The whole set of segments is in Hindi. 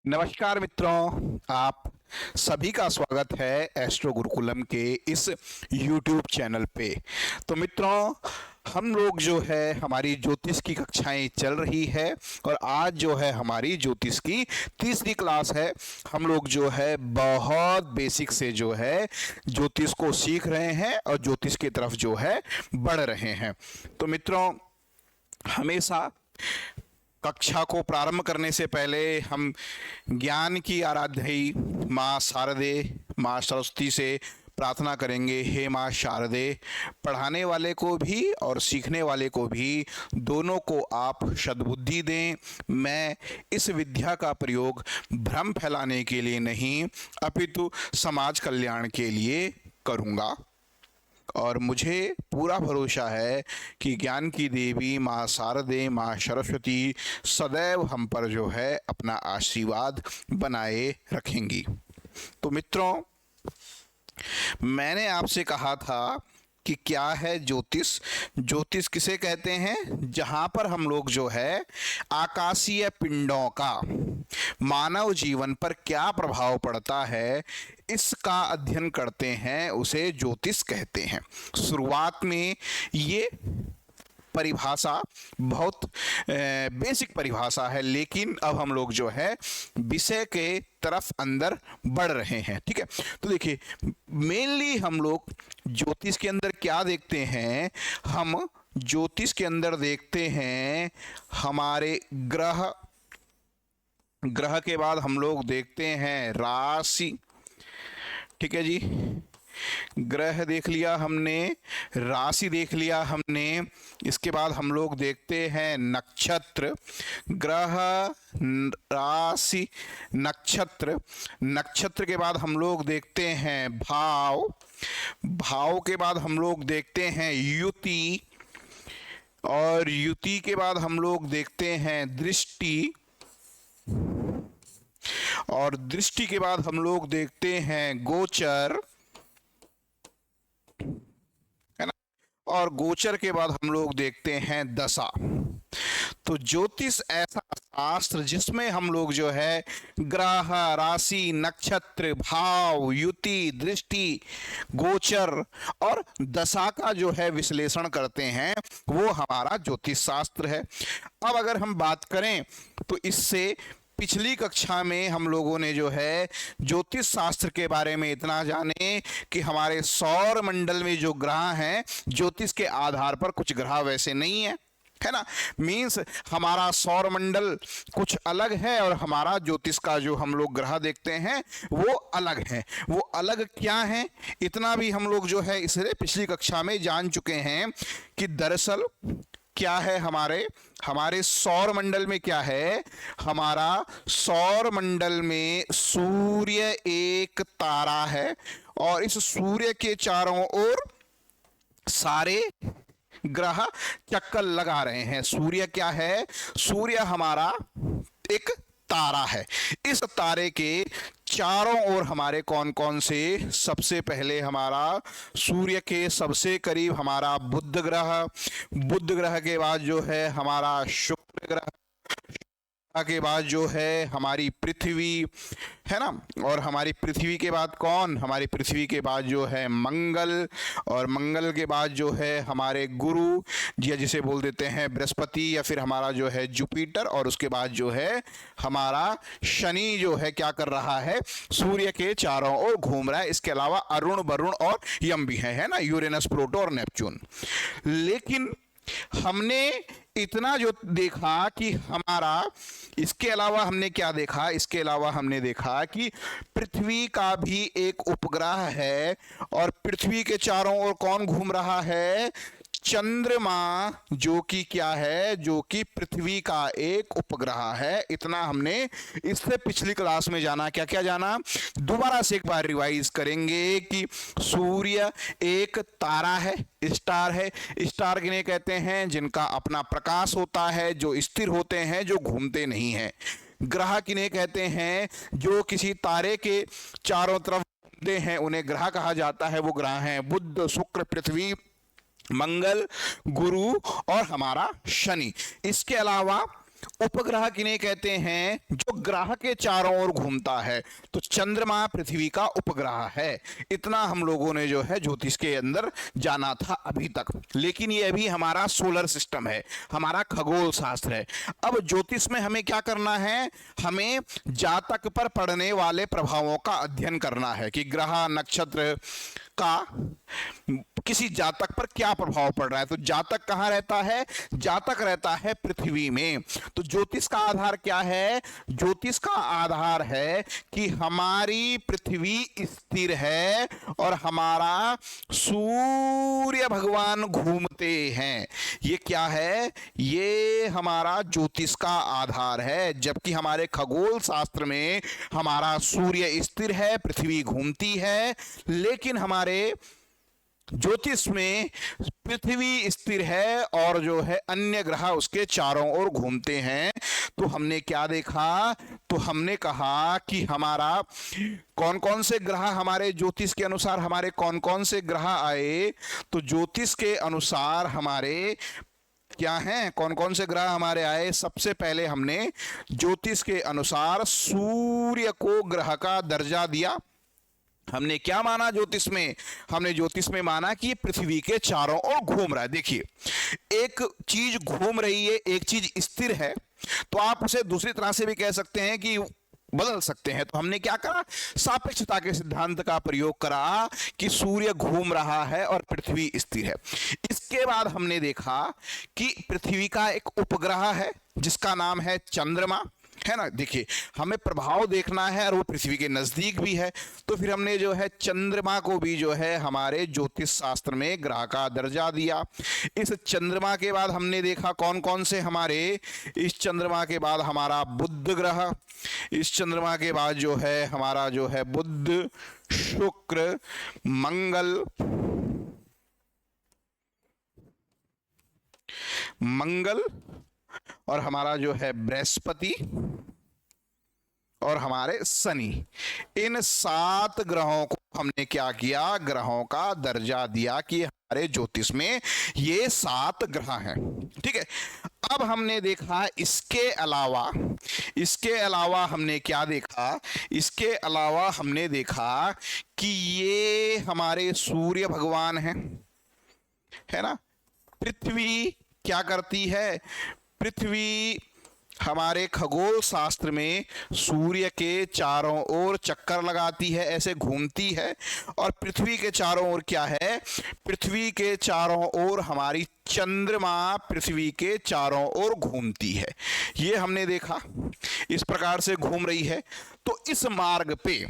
नमस्कार मित्रों, आप सभी का स्वागत है एस्ट्रो गुरुकुलम के इस YouTube चैनल पे। तो मित्रों, हम लोग जो है हमारी ज्योतिष की कक्षाएं चल रही है और आज जो है हमारी ज्योतिष की तीसरी क्लास है। हम लोग जो है बहुत बेसिक से जो है ज्योतिष को सीख रहे हैं और ज्योतिष की तरफ जो है बढ़ रहे हैं। तो मित्रों, हमेशा कक्षा को प्रारंभ करने से पहले हम ज्ञान की आराध्य माँ शारदे, माँ सरस्वती से प्रार्थना करेंगे। हे माँ शारदे, पढ़ाने वाले को भी और सीखने वाले को भी दोनों को आप सद्बुद्धि दें। मैं इस विद्या का प्रयोग भ्रम फैलाने के लिए नहीं अपितु समाज कल्याण के लिए करूँगा और मुझे पूरा भरोसा है कि ज्ञान की देवी माँ शारदे, माँ सरस्वती सदैव हम पर जो है अपना आशीर्वाद बनाए रखेंगी। तो मित्रों, मैंने आपसे कहा था कि क्या है ज्योतिष। ज्योतिष किसे कहते हैं? जहाँ पर हम लोग जो है आकाशीय पिंडों का मानव जीवन पर क्या प्रभाव पड़ता है, इसका अध्ययन करते हैं, उसे ज्योतिष कहते हैं। शुरुआत में ये परिभाषा बहुत बेसिक परिभाषा है, लेकिन अब हम लोग जो है विषय के तरफ अंदर बढ़ रहे हैं। ठीक है, तो देखिए, मेनली हम लोग ज्योतिष के अंदर क्या देखते हैं? हम ज्योतिष के अंदर देखते हैं हमारे ग्रह, ग्रह के बाद हम लोग देखते हैं राशि। ठीक है जी, ग्रह देख लिया हमने, राशि देख लिया हमने, इसके बाद हम लोग देखते हैं नक्षत्र। ग्रह, राशि, नक्षत्र। नक्षत्र के बाद हम लोग देखते हैं भाव, भाव के बाद हम लोग देखते हैं युति, और युति के बाद हम लोग देखते हैं दृष्टि, और दृष्टि के बाद हम लोग देखते हैं गोचर, है ना, और गोचर के बाद हम लोग देखते हैं दशा। तो ज्योतिष ऐसा शास्त्र जिसमें हम लोग जो है ग्रह, राशि, नक्षत्र, भाव, युति, दृष्टि, गोचर और दशा का जो है विश्लेषण करते हैं, वो हमारा ज्योतिष शास्त्र है। अब अगर हम बात करें तो इससे पिछली कक्षा में हम लोगों ने जो है ज्योतिष शास्त्र के बारे में इतना जाने कि हमारे सौर मंडल में जो ग्रह हैं, ज्योतिष के आधार पर कुछ ग्रह वैसे नहीं है, है ना। मीन्स हमारा सौर मंडल कुछ अलग है और हमारा ज्योतिष का जो हम लोग ग्रह देखते हैं वो अलग है। वो अलग क्या है, इतना भी हम लोग जो है इससे पिछली कक्षा में जान चुके हैं कि दरअसल क्या है हमारे हमारे सौर मंडल में क्या है। हमारा सौर मंडल में सूर्य एक तारा है और इस सूर्य के चारों ओर सारे ग्रह चक्कर लगा रहे हैं। सूर्य क्या है? सूर्य हमारा एक तारा है। इस तारे के चारों ओर हमारे कौन कौन से? सबसे पहले हमारा सूर्य के सबसे करीब हमारा बुध ग्रह, बुध ग्रह के बाद जो है हमारा शुक्र ग्रह के बाद जो है हमारी पृथ्वी, है ना, और हमारी पृथ्वी के बाद कौन? हमारी पृथ्वी के बाद जो है मंगल, और मंगल के बाद जो है हमारे गुरु जी, जिसे बोल देते हैं बृहस्पति, या फिर हमारा जो है जुपिटर, और उसके बाद जो है हमारा शनि जो है क्या कर रहा है? सूर्य के चारों ओर घूम रहा है। इसके अलावा अरुण, वरुण और यम भी है ना, यूरेनस, प्लूटो और नेपच्यून। लेकिन हमने इतना जो देखा कि हमारा, इसके अलावा हमने क्या देखा? इसके अलावा हमने देखा कि पृथ्वी का भी एक उपग्रह है और पृथ्वी के चारों ओर कौन घूम रहा है? चंद्रमा, जो कि क्या है? जो कि पृथ्वी का एक उपग्रह है। इतना हमने इससे पिछली क्लास में जाना। क्या क्या जाना? दोबारा से एक बार रिवाइज करेंगे कि सूर्य एक तारा है, स्टार है। स्टार किन्हें कहते हैं? जिनका अपना प्रकाश होता है, जो स्थिर होते हैं, जो घूमते नहीं हैं। ग्रह किन्हें कहते हैं? जो किसी तारे के चारों तरफ घूमते हैं, उन्हें ग्रह कहा जाता है। वो ग्रह हैं बुध, शुक्र, पृथ्वी, मंगल, गुरु और हमारा शनि। इसके अलावा उपग्रह किन्हें कहते हैं? जो ग्रह के चारों ओर घूमता है। तो चंद्रमा पृथ्वी का उपग्रह है। इतना हम लोगों ने जो है ज्योतिष के अंदर जाना था अभी तक, लेकिन ये अभी हमारा सोलर सिस्टम है, हमारा खगोल शास्त्र है। अब ज्योतिष में हमें क्या करना है? हमें जातक पर पड़ने वाले प्रभावों का अध्ययन करना है कि ग्रह नक्षत्र का किसी जातक पर क्या प्रभाव पड़ रहा है। तो जातक कहां रहता है? जातक रहता है पृथ्वी में। तो ज्योतिष का आधार क्या है? ज्योतिष का आधार है कि हमारी पृथ्वी स्थिर है और हमारा सूर्य भगवान घूमते हैं। ये क्या है? ये हमारा ज्योतिष का आधार है। जबकि हमारे खगोल शास्त्र में हमारा सूर्य स्थिर है, पृथ्वी घूमती है, लेकिन हमारे ज्योतिष में पृथ्वी स्थिर है और जो है अन्य ग्रह उसके चारों ओर घूमते हैं। तो हमने क्या देखा? तो हमने कहा कि हमारा कौन कौन से ग्रह हमारे ज्योतिष के अनुसार हमारे कौन कौन से ग्रह आए। तो ज्योतिष के अनुसार हमारे क्या हैं, कौन कौन से ग्रह हमारे आए? सबसे पहले हमने ज्योतिष के अनुसार सूर्य को ग्रह का दर्जा दिया। हमने क्या माना ज्योतिष में? हमने ज्योतिष में माना कि ये पृथ्वी के चारों ओर घूम रहा है। देखिए, एक चीज घूम रही है, एक चीज स्थिर है, तो आप उसे दूसरी तरह से भी कह सकते हैं कि बदल सकते हैं। तो हमने क्या करा? सापेक्षता के सिद्धांत का प्रयोग करा कि सूर्य घूम रहा है और पृथ्वी स्थिर है। इसके बाद हमने देखा कि पृथ्वी का एक उपग्रह है जिसका नाम है चंद्रमा, है ना। देखिए, हमें प्रभाव देखना है और वो पृथ्वी के नजदीक भी है। तो फिर हमने जो है चंद्रमा को भी जो है हमारे ज्योतिष शास्त्र में ग्रह का दर्जा दिया। इस चंद्रमा के बाद हमने देखा कौन कौन से हमारे, इस चंद्रमा के बाद हमारा बुध ग्रह, इस चंद्रमा के बाद जो है हमारा जो है बुध, शुक्र, मंगल और हमारा जो है बृहस्पति और हमारे शनि। इन 7 ग्रहों को हमने क्या किया? ग्रहों का दर्जा दिया कि हमारे ज्योतिष में ये 7 ग्रह हैं। ठीक है। अब हमने देखा इसके अलावा हमने क्या देखा? इसके अलावा हमने देखा कि ये हमारे सूर्य भगवान हैं, है ना। पृथ्वी क्या करती है? पृथ्वी हमारे खगोल शास्त्र में सूर्य के चारों ओर चक्कर लगाती है, ऐसे घूमती है। और पृथ्वी के चारों ओर क्या है? पृथ्वी के चारों ओर हमारी चंद्रमा पृथ्वी के चारों ओर घूमती है। ये हमने देखा, इस प्रकार से घूम रही है। तो इस मार्ग पे,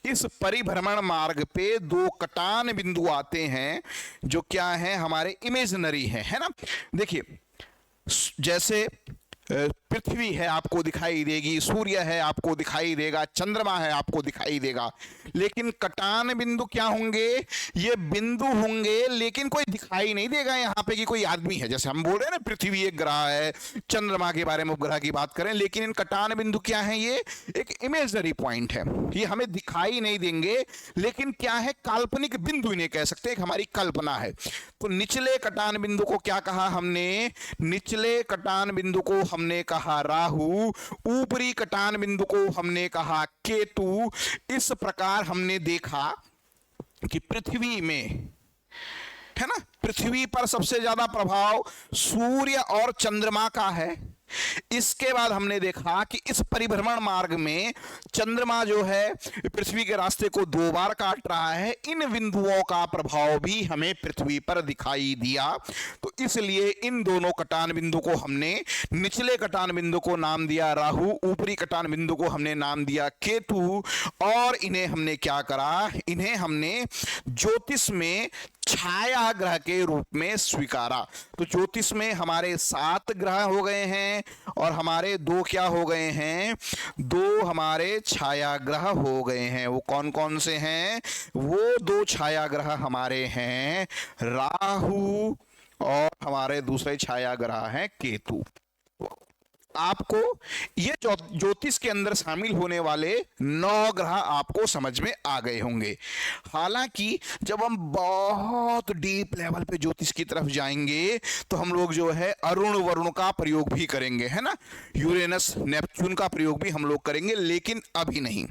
इस परिभ्रमण मार्ग पे 2 कटान बिंदु आते हैं जो क्या है? हमारे इमेजिनरी है ना। देखिए, जैसे पृथ्वी है आपको दिखाई देगी, सूर्य है आपको दिखाई देगा, चंद्रमा है आपको दिखाई देगा, लेकिन कटान बिंदु क्या होंगे? ये बिंदु होंगे, लेकिन कोई दिखाई नहीं देगा यहाँ पे कि कोई आदमी है। जैसे हम बोल रहे हैं ना, पृथ्वी एक ग्रह है, चंद्रमा के बारे में उपग्रह की बात करें, लेकिन इन कटान बिंदु क्या है? ये एक इमेजनरी पॉइंट है, ये हमें दिखाई नहीं देंगे, लेकिन क्या है? काल्पनिक बिंदु इन्हें कह सकते हैं, हमारी कल्पना है। तो निचले कटान बिंदु को क्या कहा हमने? निचले कटान बिंदु को हमने कहा राहु, ऊपरी कटान बिंदु को हमने कहा केतु। इस प्रकार हमने देखा कि पृथ्वी में, है ना, पृथ्वी पर सबसे ज्यादा प्रभाव सूर्य और चंद्रमा का है। इसके बाद हमने देखा कि इस परिभ्रमण मार्ग में चंद्रमा जो है पृथ्वी के रास्ते को 2 बार काट रहा है। इन बिंदुओं का प्रभाव भी हमें पृथ्वी पर दिखाई दिया। तो इसलिए इन दोनों कटान बिंदु को हमने, निचले कटान बिंदु को नाम दिया राहु, ऊपरी कटान बिंदु को हमने नाम दिया केतु। और इन्हें हमने क्या करा? इन्हें हमने ज्योतिष में छाया ग्रह के रूप में स्वीकारा। तो ज्योतिष में हमारे 7 ग्रह हो गए हैं और हमारे 2 क्या हो गए हैं? 2 हमारे छाया ग्रह हो गए हैं। वो कौन कौन से हैं? वो 2 छाया ग्रह हमारे हैं राहु और हमारे दूसरे छाया ग्रह हैं केतु। आपको ये ज्योतिष के अंदर शामिल होने वाले 9 ग्रह आपको समझ में आ गए होंगे। हालांकि जब हम बहुत डीप लेवल पे ज्योतिष की तरफ जाएंगे तो हम लोग जो है अरुण वरुण का प्रयोग भी करेंगे, है ना, यूरेनस नेपच्यून का प्रयोग भी हम लोग करेंगे, लेकिन अभी नहीं।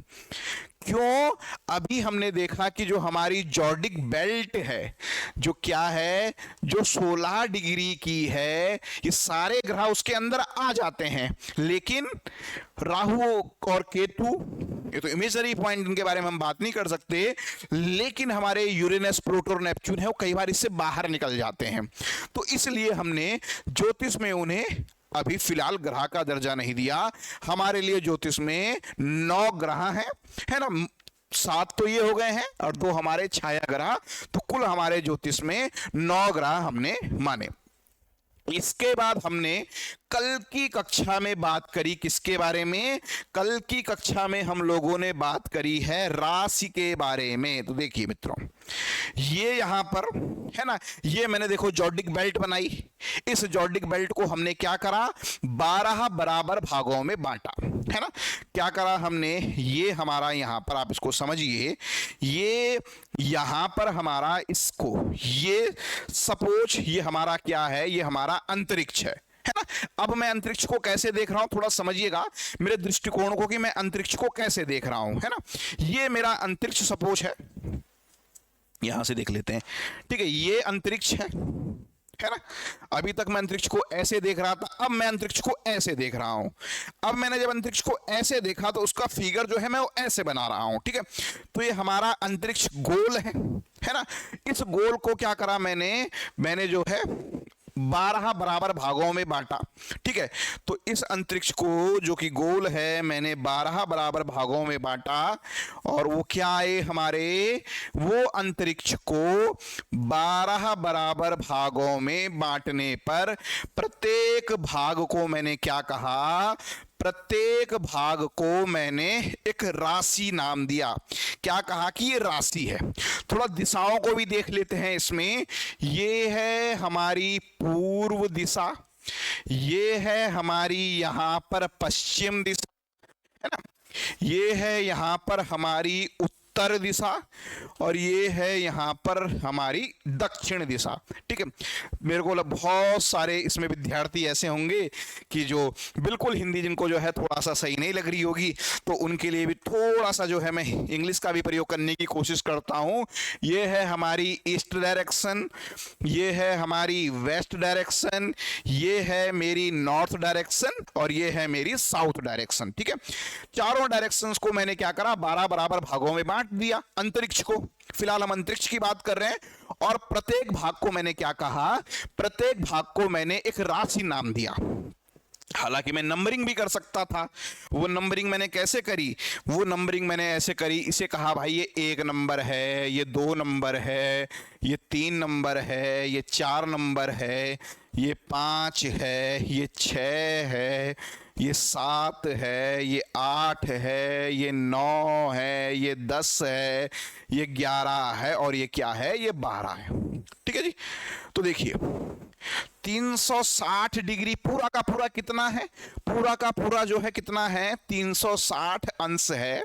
क्यों? अभी हमने देखा कि जो हमारी जॉर्डिक बेल्ट है, जो क्या है, जो 16 डिग्री की है, ये सारे ग्रह उसके अंदर आ जाते हैं, लेकिन राहु और केतु, ये तो इमेजरी पॉइंट, इनके बारे में हम बात नहीं कर सकते, लेकिन हमारे यूरेनस, प्लूटो और नेपच्यून है वो कई बार इससे बाहर निकल जाते हैं। तो इसलिए हमने ज्योतिष में उन्हें अभी फिलहाल ग्रह का दर्जा नहीं दिया। हमारे लिए ज्योतिष में 9 ग्रह हैं, है ना, 7 तो ये हो गए हैं और 2 हमारे छाया ग्रह, तो कुल हमारे ज्योतिष में 9 ग्रह हमने माने। इसके बाद हमने कल की कक्षा में बात करी किसके बारे में? कल की कक्षा में हम लोगों ने बात करी है राशि के बारे में। तो देखिए मित्रों, ये यहां पर है ना, ये मैंने देखो जॉर्डिक बेल्ट बनाई। इस जॉर्डिक बेल्ट को हमने क्या करा? 12 बराबर भागों में बांटा, है ना। क्या करा हमने? ये हमारा यहां पर, आप इसको समझिए, ये यहां पर हमारा इसको, ये सपोज ये हमारा क्या है? ये हमारा अंतरिक्ष है ना। अब मैं अंतरिक्ष को कैसे देख रहा हूं, थोड़ा समझिएगा मेरे दृष्टिकोण को कि मैं अंतरिक्ष को कैसे देख रहा हूं, है ना। ये मेरा अंतरिक्ष सपोज है, यहां से देख लेते हैं, ठीक है। ये अंतरिक्ष है ना। अभी तक मैं अंतरिक्ष को ऐसे देख रहा था, अब मैं अंतरिक्ष को ऐसे देख रहा हूं। अब मैंने जब अंतरिक्ष को ऐसे देखा तो उसका फिगर जो है मैं वो ऐसे बना रहा हूं, ठीक है। तो ये हमारा अंतरिक्ष गोल है ना। इस गोल को क्या करा मैंने जो है 12 बराबर भागों में बांटा, ठीक है। तो इस अंतरिक्ष को जो कि गोल है मैंने 12 बराबर भागों में बांटा, और वो क्या है हमारे, वो अंतरिक्ष को 12 बराबर भागों में बांटने पर प्रत्येक भाग को मैंने क्या कहा? प्रत्येक भाग को मैंने एक राशि नाम दिया। क्या कहा कि ये राशि है। थोड़ा दिशाओं को भी देख लेते हैं इसमें। ये है हमारी पूर्व दिशा, ये है हमारी यहां पर पश्चिम दिशा, है ना, ये है यहां पर हमारी उत्तर दिशा, और ये है यहां पर हमारी दक्षिण दिशा, ठीक है। मेरे को बहुत सारे इसमें विद्यार्थी ऐसे होंगे कि जो बिल्कुल हिंदी जिनको जो है थोड़ा सा सही नहीं लग रही होगी, तो उनके लिए भी थोड़ा सा जो है मैं इंग्लिश का भी प्रयोग करने की कोशिश करता हूं। ये है हमारी ईस्ट डायरेक्शन, ये है हमारी वेस्ट डायरेक्शन, ये है मेरी नॉर्थ डायरेक्शन, और ये है मेरी साउथ डायरेक्शन, ठीक है। चारों डायरेक्शंस को मैंने क्या करा? 12 बराबर भागों में बांट दिया अंतरिक्ष को। फिलहाल हम अंतरिक्ष की बात कर रहे हैं, और प्रत्येक भाग को मैंने क्या कहा? प्रत्येक भाग को मैंने एक राशि नाम दिया। हालांकि मैं नंबरिंग भी कर सकता था। वो नंबरिंग मैंने कैसे करी? वो नंबरिंग मैंने ऐसे करी, इसे कहा भाई ये 1 नंबर है, ये 2 नंबर है, ये 3 नंबर है, ये 4 नंबर है, ये 5 है, ये 6 है, ये 7 है, ये 8 है, ये 9 है, ये 10 है, ये 11 है, और ये क्या है? ये 12 है, ठीक है जी। तो देखिए 360 डिग्री पूरा का पूरा कितना है? पूरा का पूरा जो है कितना है? 360 अंश है।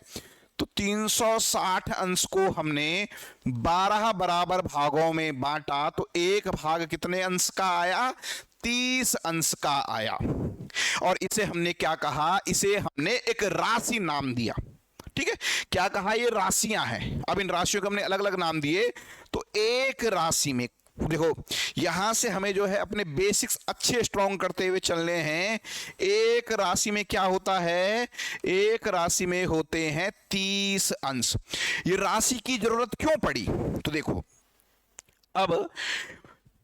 तो 360 अंश को हमने 12 बराबर भागों में बांटा, तो एक भाग कितने अंश का आया? 30 अंश का आया। और इसे हमने क्या कहा? इसे हमने एक राशि नाम दिया, ठीक है। क्या कहा? ये राशियां हैं। अब इन राशियों को हमने अलग अलग नाम दिए। तो एक राशि में देखो, यहां से हमें जो है अपने बेसिक्स अच्छे स्ट्रॉन्ग करते हुए चलने हैं। एक राशि में क्या होता है? एक राशि में होते हैं 30 अंश। ये राशि की जरूरत क्यों पड़ी? तो देखो, अब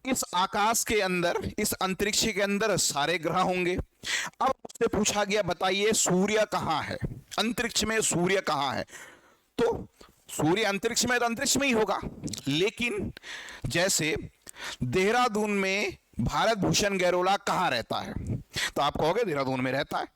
इस आकाश के अंदर, इस अंतरिक्ष के अंदर सारे ग्रह होंगे। अब उससे पूछा गया बताइए सूर्य कहां है? अंतरिक्ष में सूर्य कहां है? तो सूर्य अंतरिक्ष में, तो अंतरिक्ष में ही होगा। लेकिन जैसे देहरादून में भारत भूषण गैरोला कहां रहता है? तो आप कहोगे देहरादून में रहता है।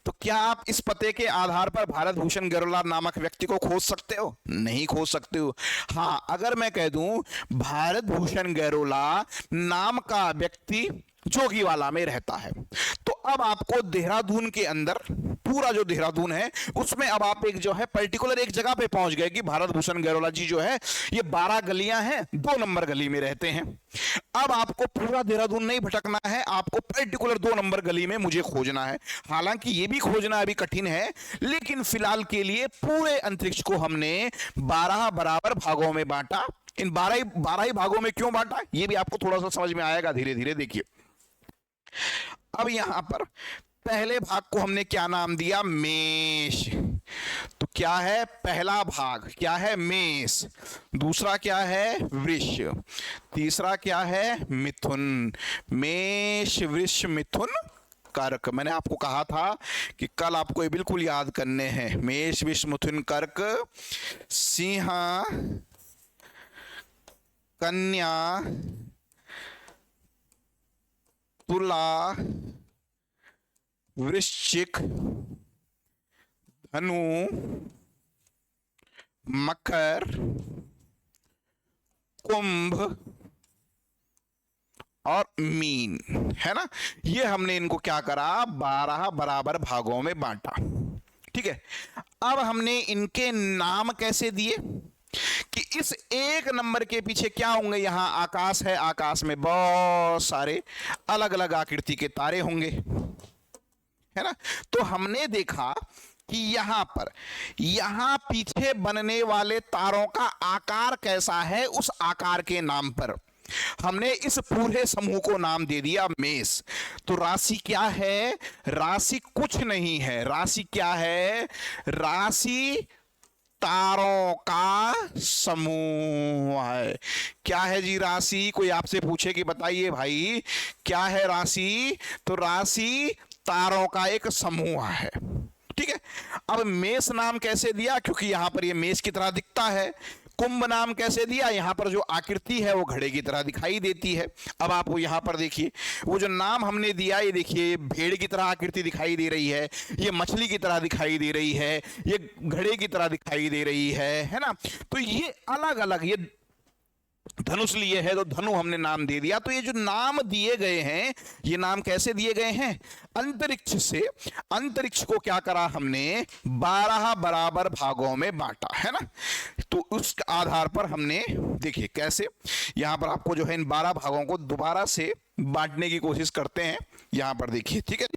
तो क्या आप इस पते के आधार पर भारत भूषण गैरोला नामक व्यक्ति को खोज सकते हो? नहीं खोज सकते हो। हां, अगर मैं कह दूं भारत भूषण गैरोला नाम का व्यक्ति जोगीवाला में रहता है, तो अब आपको देहरादून के अंदर, पूरा जो देहरादून है उसमें अब आप एक जो है पर्टिकुलर एक जगह पे पहुंच गए कि भारत भूषण गैरोला जी जो है ये 12 गलियां हैं, 2 नंबर गली में रहते हैं। अब आपको पूरा देहरादून नहीं भटकना है, आपको पर्टिकुलर 2 नंबर गली में मुझे खोजना है। हालांकि ये भी खोजना अभी कठिन है, लेकिन फिलहाल के लिए पूरे अंतरिक्ष को हमने 12 बराबर भागों में बांटा। इन 12 ही भागों में क्यों बांटा, ये भी आपको थोड़ा सा समझ में आएगा धीरे धीरे। देखिए अब यहां पर पहले भाग को हमने क्या नाम दिया, मेष। तो क्या है पहला भाग, क्या है मेष। दूसरा क्या है वृष। तीसरा क्या है मिथुन। मेष वृष मिथुन कर्क। मैंने आपको कहा था कि कल आपको ये बिल्कुल याद करने हैं। मेष वृष मिथुन कर्क, सिंह कन्या तुला वृश्चिक धनु मकर कुंभ और मीन, है ना। ये हमने इनको क्या करा, 12 बराबर भागों में बांटा। ठीक है, अब हमने इनके नाम कैसे दिए कि इस एक नंबर के पीछे क्या होंगे, यहां आकाश है, आकाश में बहुत सारे अलग अलग आकृति के तारे होंगे, है ना। तो हमने देखा कि यहां पर, यहां पीछे बनने वाले तारों का आकार कैसा है, उस आकार के नाम पर हमने इस पूरे समूह को नाम दे दिया मेष। तो राशि क्या है, राशि कुछ नहीं है, राशि क्या है, राशि तारों का समूह है। क्या है जी राशि, कोई आपसे पूछे कि बताइए भाई क्या है राशि, तो राशि तारों का एक समूह है। ठीक है, अब मेष नाम कैसे दिया, क्योंकि यहां पर ये मेष की तरह दिखता है। कुंभ नाम कैसे दिया, यहां पर जो आकृति है वो घड़े की तरह दिखाई देती है। अब आप यहां पर देखिए, वो जो नाम हमने दिया, ये देखिए भेड़ की तरह आकृति दिखाई दे रही है, ये मछली की तरह दिखाई दे रही है, ये घड़े की तरह दिखाई दे रही है ना। तो ये अलग अलग, ये धनुष लिए है तो धनु हमने नाम दे दिया। तो ये जो नाम दिए गए हैं, ये नाम कैसे दिए गए हैं, अंतरिक्ष से। अंतरिक्ष को क्या करा हमने, 12 बराबर भागों में बांटा, है ना। तो उस आधार पर हमने, देखिए कैसे, यहां पर आपको जो है इन 12 भागों को दोबारा से बांटने की कोशिश करते हैं। यहां पर देखिए, ठीक है,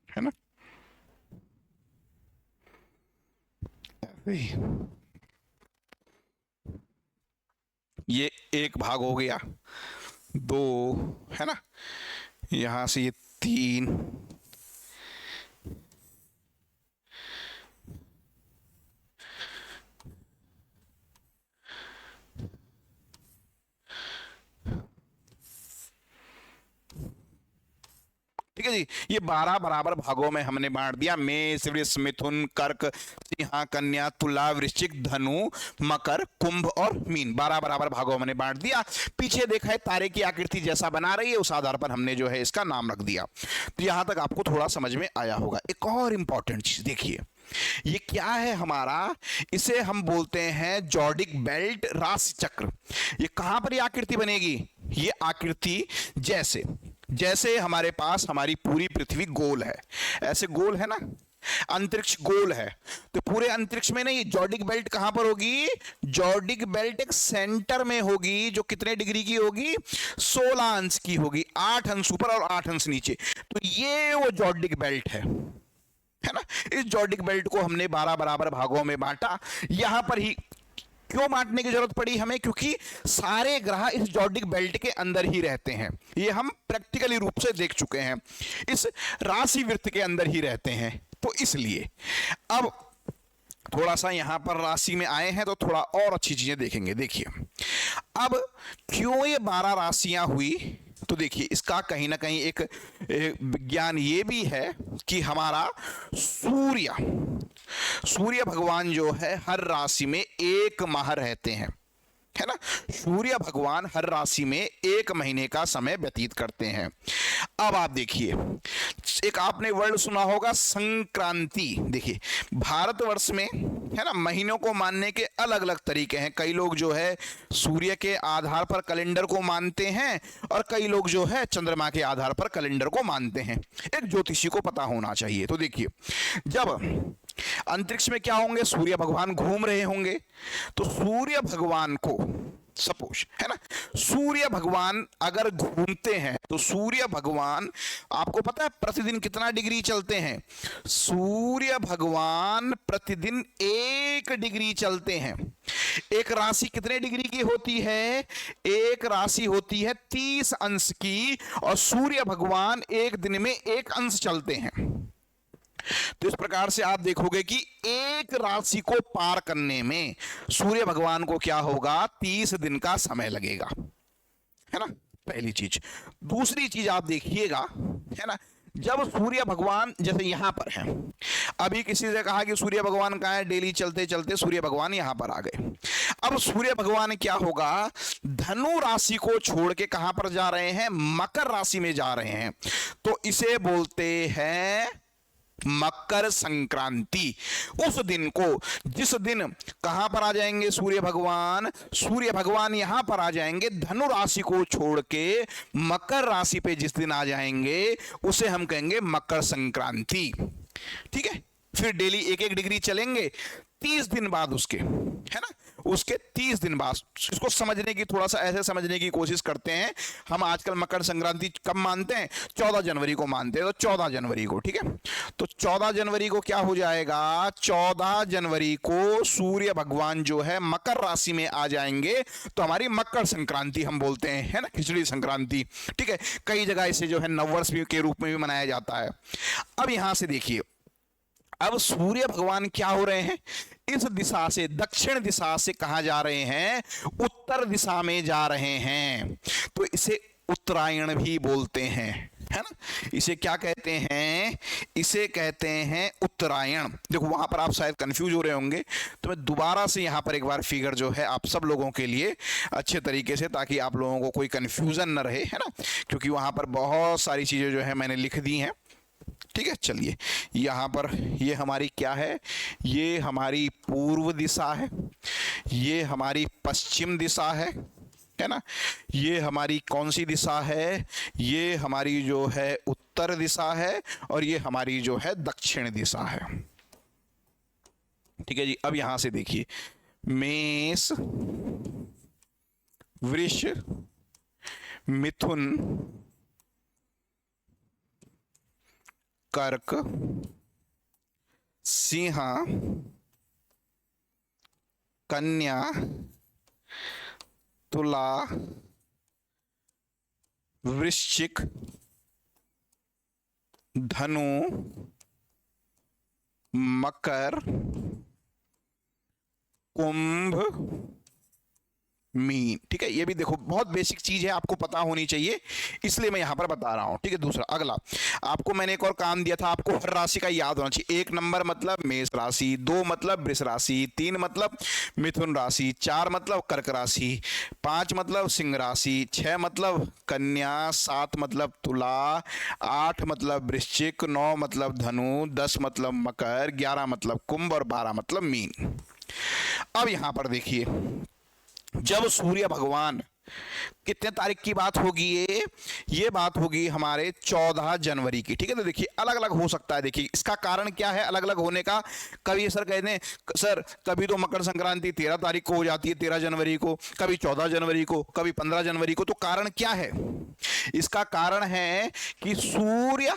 है ना। ये एक भाग हो गया, 2, है ना, यहां से ये 3, ठीक है जी। ये 12 बराबर भागों में हमने बांट दिया, मेष वृष मिथुन कर्क सिंह कन्या तुला वृश्चिक धनु मकर कुंभ और मीन, 12 बराबर भागों में बांट दिया। पीछे देखा है तारे की आकृति जैसा बना रही है, उस आधार पर हमने जो है इसका नाम रख दिया। तो यहां तक आपको थोड़ा समझ में आया होगा। एक और इंपॉर्टेंट चीज देखिए, ये क्या है हमारा, इसे हम बोलते हैं जॉर्डिक बेल्ट राशि चक्र। ये कहां पर ये आकृति बनेगी, ये आकृति जैसे जैसे हमारे पास हमारी पूरी पृथ्वी गोल है, ऐसे गोल है ना, अंतरिक्ष गोल है, तो पूरे अंतरिक्ष में नहीं, जॉर्डिक बेल्ट कहां पर होगी, जॉर्डिक बेल्ट एक सेंटर में होगी, जो कितने डिग्री की होगी, 16 अंश की होगी, 8 अंश ऊपर और 8 अंश नीचे। तो ये वो जॉर्डिक बेल्ट है ना। इस जॉर्डिक बेल्ट को हमने 12 बराबर भागों में बांटा। यहां पर ही क्यों बांटने की जरूरत पड़ी हमें, क्योंकि सारे ग्रह इस जॉर्डिक बेल्ट के अंदर ही रहते हैं, ये हम प्रैक्टिकली रूप से देख चुके हैं, इस राशि वृत्त के अंदर ही रहते हैं। तो इसलिए अब थोड़ा सा यहां पर राशि में आए हैं तो थोड़ा और अच्छी चीजें देखेंगे। देखिए अब क्यों ये 12 राशियां हुई, तो देखिए इसका कहीं ना कहीं एक विज्ञान ये भी है कि हमारा सूर्य भगवान जो है हर राशि में 1 माह रहते हैं, है ना। सूर्य भगवान हर राशि में 1 महीने का समय व्यतीत करते हैं। अब आप देखिए, एक आपने वर्ड सुना होगा संक्रांति। देखिए भारतवर्ष में है ना, महीनों को मानने के अलग अलग तरीके हैं। कई लोग जो है सूर्य के आधार पर कैलेंडर को मानते हैं और कई लोग जो है चंद्रमा के आधार पर कैलेंडर को मानते हैं। एक ज्योतिषी को पता होना चाहिए। तो देखिए, जब अंतरिक्ष में क्या होंगे, सूर्य भगवान घूम रहे होंगे, तो सूर्य भगवान को सपोज है ना, सूर्य भगवान अगर घूमते हैं तो सूर्य भगवान, आपको पता है प्रतिदिन कितना डिग्री चलते हैं? सूर्य भगवान प्रतिदिन 1 डिग्री चलते हैं। एक राशि कितने डिग्री की होती है? एक राशि होती है 30 अंश की, और सूर्य भगवान एक दिन में 1 अंश चलते हैं। तो इस प्रकार से आप देखोगे कि एक राशि को पार करने में सूर्य भगवान को क्या होगा, 30 दिन का समय लगेगा, है ना, पहली चीज। दूसरी चीज आप देखिएगा, है ना, जब सूर्य भगवान जैसे यहां पर है, अभी किसी से कहा कि सूर्य भगवान कहां है, डेली चलते चलते सूर्य भगवान यहां पर आ गए। अब सूर्य भगवान क्या होगा, धनु राशि को छोड़ के कहां पर जा रहे हैं, मकर राशि में जा रहे हैं। तो इसे बोलते हैं मकर संक्रांति। उस दिन को, जिस दिन कहां पर आ जाएंगे सूर्य भगवान, सूर्य भगवान यहां पर आ जाएंगे, धनु राशि को छोड़ के मकर राशि पे जिस दिन आ जाएंगे उसे हम कहेंगे मकर संक्रांति। ठीक है, फिर डेली 1-1 डिग्री चलेंगे 30 दिन बाद उसके, है ना, उसके 30 दिन बाद। इसको समझने की, थोड़ा सा ऐसे समझने की कोशिश करते हैं। हम आजकल मकर संक्रांति कब मानते हैं, 14 जनवरी को मानते हैं, तो 14 जनवरी को, ठीक है, तो 14 जनवरी को क्या हो जाएगा, 14 जनवरी को सूर्य भगवान जो है मकर राशि में आ जाएंगे, तो हमारी मकर संक्रांति हम बोलते हैं, है ना, खिचड़ी संक्रांति। ठीक है, कई जगह इसे जो है नववर्ष के रूप में भी मनाया जाता है। अब यहां से देखिए, अब सूर्य भगवान क्या हो रहे हैं, इस दिशा से, दक्षिण दिशा से कहां जा रहे हैं, उत्तर दिशा में जा रहे हैं। तो इसे उत्तरायण भी बोलते हैं, है ना, इसे क्या कहते हैं, इसे कहते हैं उत्तरायण। देखो वहां पर आप शायद कंफ्यूज हो रहे होंगे, तो मैं दोबारा से यहां पर एक बार फिगर जो है आप सब लोगों के लिए अच्छे तरीके से, ताकि आप लोगों को कोई कंफ्यूजन न रहे, है ना, क्योंकि वहां पर बहुत सारी चीजें जो है मैंने लिख दी हैं। ठीक है, चलिए यहां पर ये हमारी क्या है, ये हमारी पूर्व दिशा है, ये हमारी पश्चिम दिशा है ना, ये हमारी कौन सी दिशा है, ये हमारी जो है उत्तर दिशा है, और ये हमारी जो है दक्षिण दिशा है। ठीक है जी, अब यहां से देखिए, मेष, वृष, मिथुन, कर्क, सिंह, कन्या, तुला, वृश्चिक, धनु, मकर, कुंभ, मीन। ठीक है, ये भी देखो बहुत बेसिक चीज है, आपको पता होनी चाहिए, इसलिए मैं यहां पर बता रहा हूं। ठीक है, दूसरा, अगला आपको मैंने एक और काम दिया था, आपको हर राशि का याद होना चाहिए। 1 नंबर मतलब मेष राशि, 2 मतलब वृष राशि, 3 मतलब मिथुन राशि, 4 मतलब कर्क राशि, 5 मतलब सिंह राशि, 6 मतलब कन्या, 7 मतलब तुला, 8 मतलब वृश्चिक, 9 मतलब धनु, 10 मतलब मकर, 11 मतलब कुंभ और 12 मतलब मीन। अब यहां पर देखिए, जब सूर्य भगवान, कितने तारीख की बात होगी ये बात होगी हमारे 14 जनवरी की। ठीक है, तो देखिए अलग अलग हो सकता है। देखिए इसका कारण क्या है अलग अलग होने का, कभी सर कहते हैं सर कभी तो मकर संक्रांति 13 तारीख को हो जाती है, 13 जनवरी को, कभी 14 जनवरी को, कभी 15 जनवरी को। तो कारण क्या है, इसका कारण है कि सूर्य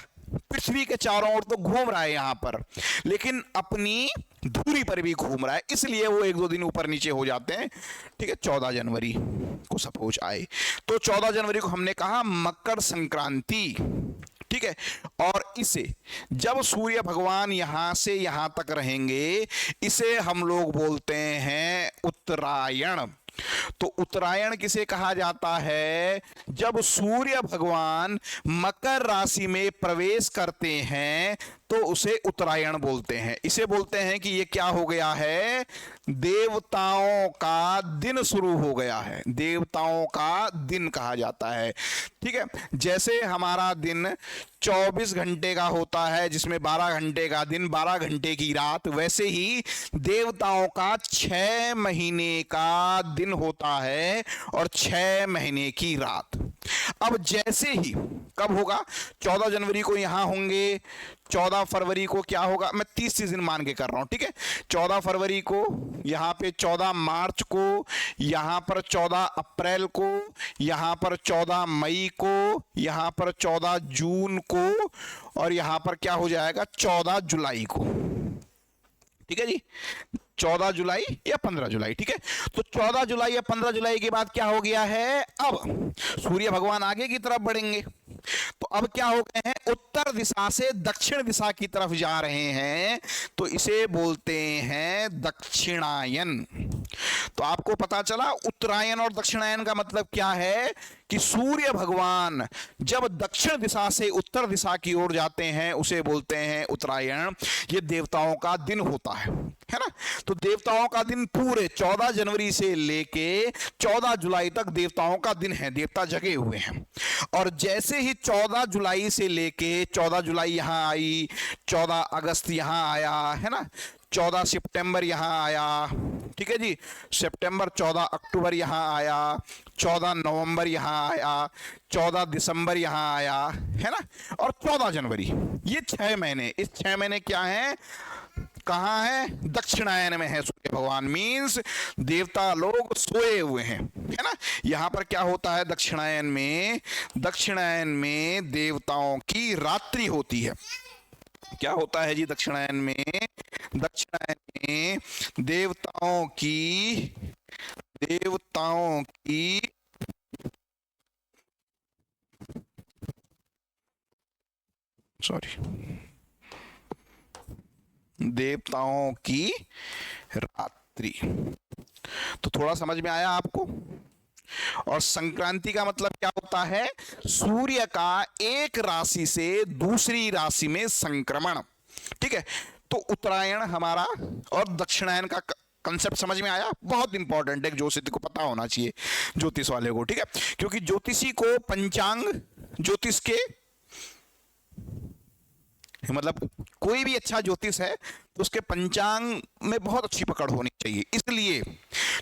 पृथ्वी के चारों ओर तो घूम रहा है यहां पर, लेकिन अपनी धुरी पर भी घूम रहा है, इसलिए वो 1-2 दिन ऊपर नीचे हो जाते हैं। ठीक है, 14 जनवरी को सपोज आए, तो 14 जनवरी को हमने कहा मकर संक्रांति। ठीक है, और इसे जब सूर्य भगवान यहां से यहां तक रहेंगे, इसे हम लोग बोलते हैं उत्तरायण। तो उत्तरायण किसे कहा जाता है, जब सूर्य भगवान मकर राशि में प्रवेश करते हैं, तो तो उसे उत्तरायण बोलते हैं। इसे बोलते हैं कि ये क्या हो गया है, देवताओं का दिन शुरू हो गया है, देवताओं का दिन कहा जाता है। ठीक है, जैसे हमारा दिन 24 घंटे का होता है जिसमें 12 घंटे का दिन 12 घंटे की रात, वैसे ही देवताओं का 6 महीने का दिन होता है और 6 महीने की रात। अब जैसे ही कब होगा, 14 जनवरी को यहां होंगे, 14 फरवरी को क्या होगा, मैं 30 दिन मान के कर रहा हूं, ठीक है, 14 फरवरी को, यहां पे 14 मार्च को, यहां पर 14 अप्रैल को, यहां पर 14 मई को, यहां पर 14 जून को, और यहां पर क्या हो जाएगा 14 जुलाई को। ठीक है जी, 14 जुलाई या 15 जुलाई। ठीक है, तो 14 जुलाई या 15 जुलाई के बाद क्या हो गया है, अब सूर्य भगवान आगे की तरफ बढ़ेंगे, तो अब क्या हो गए हैं, उत्तर दिशा से दक्षिण दिशा की तरफ जा रहे हैं, तो इसे बोलते हैं दक्षिणायन। तो आपको पता चला उत्तरायण और दक्षिणायन का मतलब क्या है, कि सूर्य भगवान जब दक्षिण दिशा से उत्तर दिशा की ओर जाते हैं उसे बोलते हैं उत्तरायण। ये देवताओं का दिन होता है ना। तो देवताओं का दिन पूरे 14 जनवरी से लेके 14 जुलाई तक देवताओं का दिन है, देवता जगे हुए हैं। और जैसे ही 14 जुलाई से लेके 14 जुलाई यहां आई, 14 अगस्त यहां आया है ना, 14 सितंबर यहां आया, ठीक है जी, सितंबर, 14 अक्टूबर यहां आया, 14 नवंबर यहां आया, 14 दिसंबर यहां आया, है ना, और 14 जनवरी, ये 6 महीने, इस 6 महीने क्या है, कहां है, दक्षिणायन में है सूर्य भगवान, मींस देवता लोग सोए हुए हैं, है ना। यहां पर क्या होता है दक्षिणायन में, दक्षिणायन में देवताओं की रात्रि होती है। क्या होता है जी दक्षिणायन में, दक्षिणायन में देवताओं की देवताओं की रात्रि। तो थोड़ा समझ में आया आपको। और संक्रांति का मतलब क्या होता है, सूर्य का एक राशि से दूसरी राशि में संक्रमण। ठीक है, तो उत्तरायण हमारा और दक्षिणायन का कंसेप्ट समझ में आया, बहुत इंपॉर्टेंट है, ज्योतिषी को पता होना चाहिए, ज्योतिष वाले को। ठीक है, क्योंकि ज्योतिषी को पंचांग, ज्योतिष के मतलब कोई भी अच्छा ज्योतिष है तो उसके पंचांग में बहुत अच्छी पकड़ होनी चाहिए। इसलिए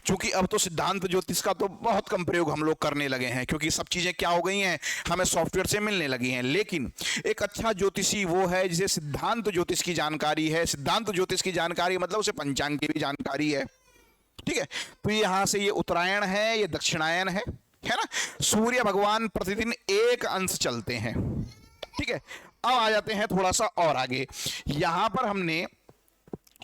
क्योंकि अब तो सिद्धांत ज्योतिष का तो बहुत कम प्रयोग हम लोग करने लगे हैं, क्योंकि सब चीजें क्या हो गई हैं, हमें सॉफ्टवेयर से मिलने लगी हैं। लेकिन एक अच्छा ज्योतिषी वो है जिसे सिद्धांत ज्योतिष की जानकारी है। सिद्धांत ज्योतिष की जानकारी मतलब उसे पंचांग की भी जानकारी है। ठीक है, तो यहां से ये उत्तरायण है, ये दक्षिणायन है ना। सूर्य भगवान प्रतिदिन एक अंश चलते हैं। ठीक है, अब आ जाते हैं थोड़ा सा और आगे। यहां पर हमने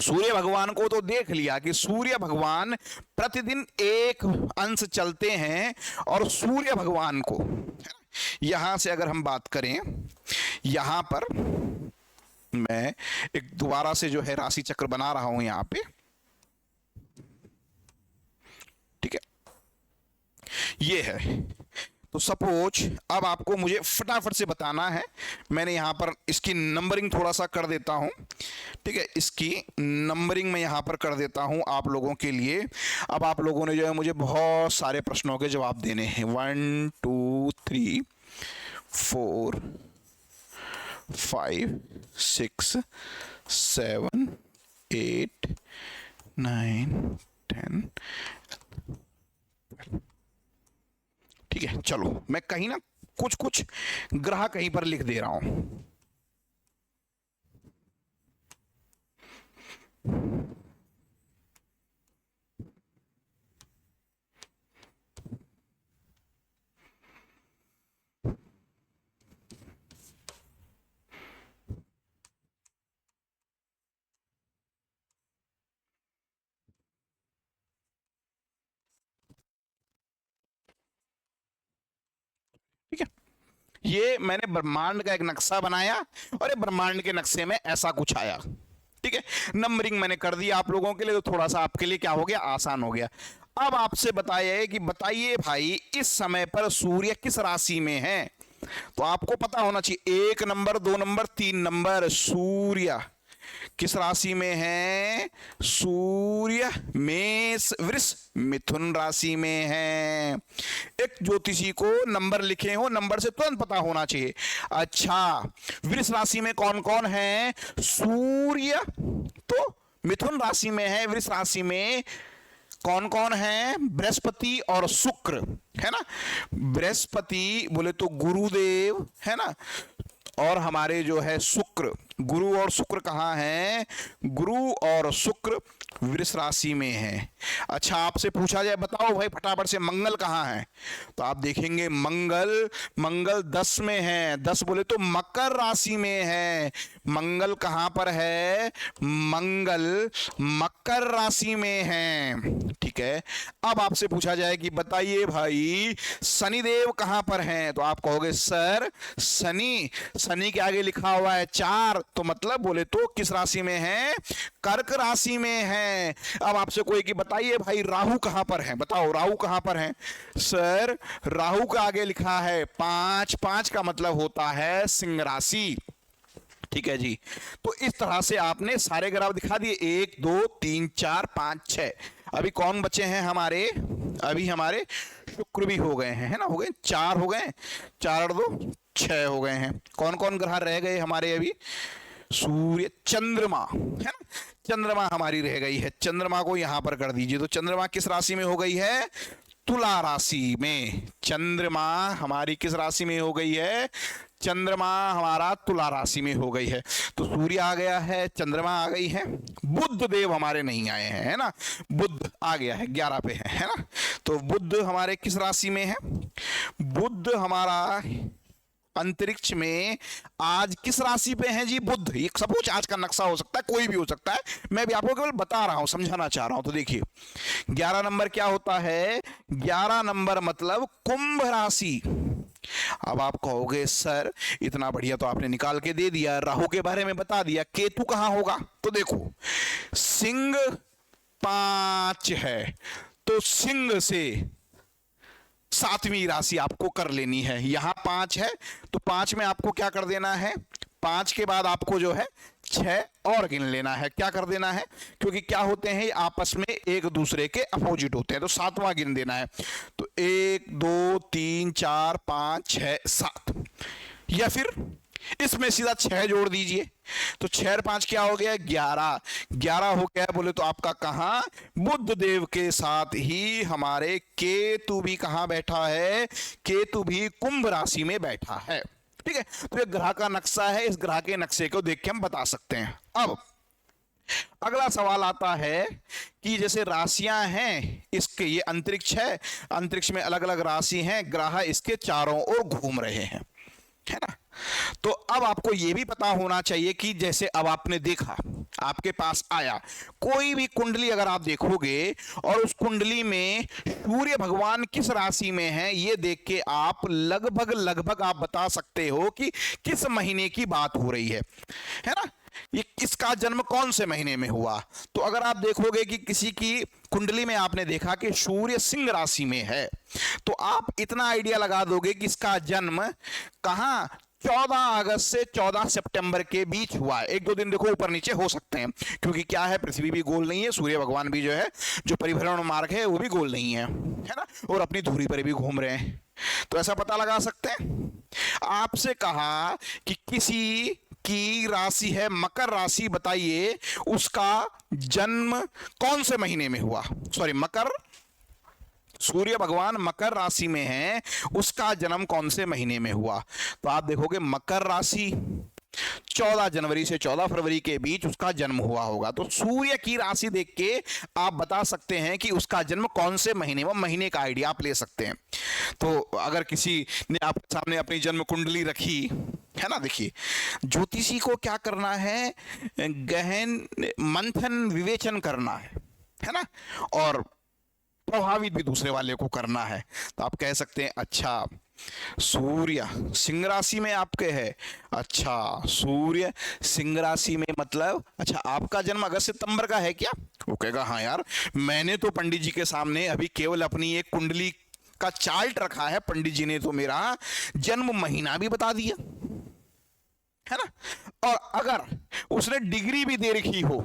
सूर्य भगवान को तो देख लिया कि सूर्य भगवान प्रतिदिन एक अंश चलते हैं, और सूर्य भगवान को यहां से अगर हम बात करें, यहां पर मैं एक दोबारा से जो है राशि चक्र बना रहा हूं यहां पे। ठीक है, ये है। तो सपोज अब आपको मुझे फटाफट से बताना है, मैंने यहां पर इसकी नंबरिंग थोड़ा सा कर देता हूं। ठीक है, इसकी नंबरिंग मैं यहां पर कर देता हूं आप लोगों के लिए। अब आप लोगों ने जो है मुझे बहुत सारे प्रश्नों के जवाब देने हैं। 1 2 3 4 5 6 7 8 9 10। ठीक है, चलो मैं कहीं ना कुछ कुछ ग्रह कहीं पर लिख दे रहा हूं। ठीक है, ये मैंने ब्रह्मांड का एक नक्शा बनाया और ये ब्रह्मांड के नक्शे में ऐसा कुछ आया। ठीक है, नंबरिंग मैंने कर दी आप लोगों के लिए, तो थोड़ा सा आपके लिए क्या हो गया, आसान हो गया। अब आपसे बताइए कि बताइए भाई इस समय पर सूर्य किस राशि में है। तो आपको पता होना चाहिए 1 नंबर, 2 नंबर, 3 नंबर। सूर्य किस राशि में है? सूर्य मेष वृष मिथुन राशि में है। एक ज्योतिषी को नंबर लिखे हो, नंबर से तुरंत पता होना चाहिए। अच्छा, वृष राशि में कौन कौन है? सूर्य तो मिथुन राशि में है। वृष राशि में कौन कौन है? बृहस्पति और शुक्र, है ना। बृहस्पति बोले तो गुरुदेव, है ना, और हमारे जो है शुक्र, गुरु और शुक्र कहाँ है? गुरु और शुक्र वृष राशि में है। अच्छा, आपसे पूछा जाए बताओ भाई फटाफट से मंगल कहाँ है, तो आप देखेंगे मंगल 10 में है। 10 बोले तो मकर राशि में है। मंगल कहाँ पर है? मंगल मकर राशि में है। ठीक है, अब आपसे पूछा जाए कि बताइए भाई शनिदेव कहाँ पर हैं, तो आप कहोगे सर शनि के आगे लिखा हुआ है 4, तो मतलब बोले तो किस राशि में है? कर्क राशि में है। अब आपसे कोई कि बताइए भाई राहु कहां पर है, बताओ राहु कहां पर है? सर राहु का आगे लिखा है 5, 5 का मतलब होता है सिंह राशि। ठीक है जी, तो इस तरह से आपने सारे ग्राफ दिखा दिए, 1 2 3 4 5 6। अभी कौन बचे हैं हमारे? अभी हमारे शुक्र भी हो गए हैं, है ना, हो गए 4 हो गए, 4 और 2 6 हो गए हैं। कौन कौन ग्रह रह गए हमारे? अभी सूर्य, चंद्रमा, है ना, चंद्रमा हमारी रह गई है। चंद्रमा को यहां पर कर दीजिए, तो चंद्रमा किस राशि में हो गई है? तुला राशि में। चंद्रमा हमारी किस राशि में हो गई है? चंद्रमा हमारा तुला राशि में हो गई है। तो सूर्य आ गया है, चंद्रमा आ गई है, बुध देव हमारे नहीं आए हैं, है ना, बुध आ गया है 11 पे है ना। तो बुध हमारे किस राशि में है? बुध हमारा अंतरिक्ष में आज किस राशि पे है जी? बुध। ये सपोज आज का नक्शा हो सकता है, कोई भी हो सकता है, मैं भी आपको केवल बता रहा हूं, समझाना चाह रहा हूं। तो देखिए 11 नंबर क्या होता है? 11 नंबर मतलब कुंभ राशि। अब आप कहोगे सर इतना बढ़िया तो आपने निकाल के दे दिया, राहु के बारे में बता दिया, केतु कहां होगा? तो देखो सिंह 5 है, तो सिंह से 7वीं राशि आपको कर लेनी है। यहां 5 है तो 5 में आपको क्या कर देना है? 5 के बाद आपको जो है 6 और गिन लेना है। क्या कर देना है? क्योंकि क्या होते हैं आपस में एक दूसरे के अपोजिट होते हैं, तो 7वां गिन देना है। तो 1 2 3 4 5 6 7, या फिर इसमें सीधा 6 जोड़ दीजिए, तो 6 और 5 क्या हो गया? 11। 11 हो गया बोले तो आपका कहां? बुध देव के साथ ही हमारे केतु भी कहां बैठा है? केतु भी कुंभ राशि में बैठा है। ठीक है, तो ये ग्रह का नक्शा है, इस ग्रह के नक्शे को देख के हम बता सकते हैं। अब अगला सवाल आता है कि जैसे राशियां हैं, इसके ये अंतरिक्ष है, अंतरिक्ष में अलग अलग राशि हैं, ग्रह इसके चारों ओर घूम रहे हैं, है ना। तो अब आपको यह भी पता होना चाहिए कि जैसे अब आपने देखा, आपके पास आया कोई भी कुंडली अगर आप देखोगे और उस कुंडली में सूर्य भगवान किस राशि में है, ये देख के आप लगभग आप बता सकते हो कि किस महीने की बात हो रही है ना, ये किसका जन्म कौन से महीने में हुआ। तो अगर आप देखोगे कि किसी की कुंडली में आपने देखा कि सूर्य सिंह राशि में है, तो आप इतना आइडिया लगा दोगे कि इसका जन्म कहां 14 अगस्त से 14 सितंबर के बीच हुआ है। 1-2 दिन देखो ऊपर नीचे हो सकते हैं, क्योंकि क्या है, पृथ्वी भी गोल नहीं है, सूर्य भगवान भी जो है जो परिभ्रमण मार्ग है वो भी गोल नहीं है ना, और अपनी धुरी पर भी घूम रहे हैं, तो ऐसा पता लगा सकते हैं। आपसे कहा कि किसी की राशि है मकर राशि, बताइए उसका जन्म कौन से महीने में हुआ। सॉरी, मकर, सूर्य भगवान मकर राशि में है, उसका जन्म कौन से महीने में हुआ। तो आप देखोगे मकर राशि 14 जनवरी से 14 फरवरी के बीच उसका जन्म हुआ होगा। तो सूर्य की राशि देख के आप बता सकते हैं कि उसका जन्म कौन से महीने में, महीने का आइडिया आप ले सकते हैं। तो अगर किसी ने आपके सामने अपनी जन्म कुंडली रखी है ना, देखिए ज्योतिषी को क्या करना है, गहन मंथन विवेचन करना है ना, और प्रभावित भी दूसरे वाले को करना है। तो आप कह सकते हैं अच्छा सूर्य सिंह राशि में आपके है, अच्छा सूर्य सिंह राशि में मतलब अच्छा आपका जन्म अगस्त सितंबर का है क्या? वो कहेगा हाँ यार, मैंने तो पंडित जी के सामने अभी केवल अपनी एक कुंडली का चार्ट रखा है पंडित जी ने, तो मेरा जन्म महीना भी बता दिया, है ना। और अगर उसने डिग्री भी दे रखी हो,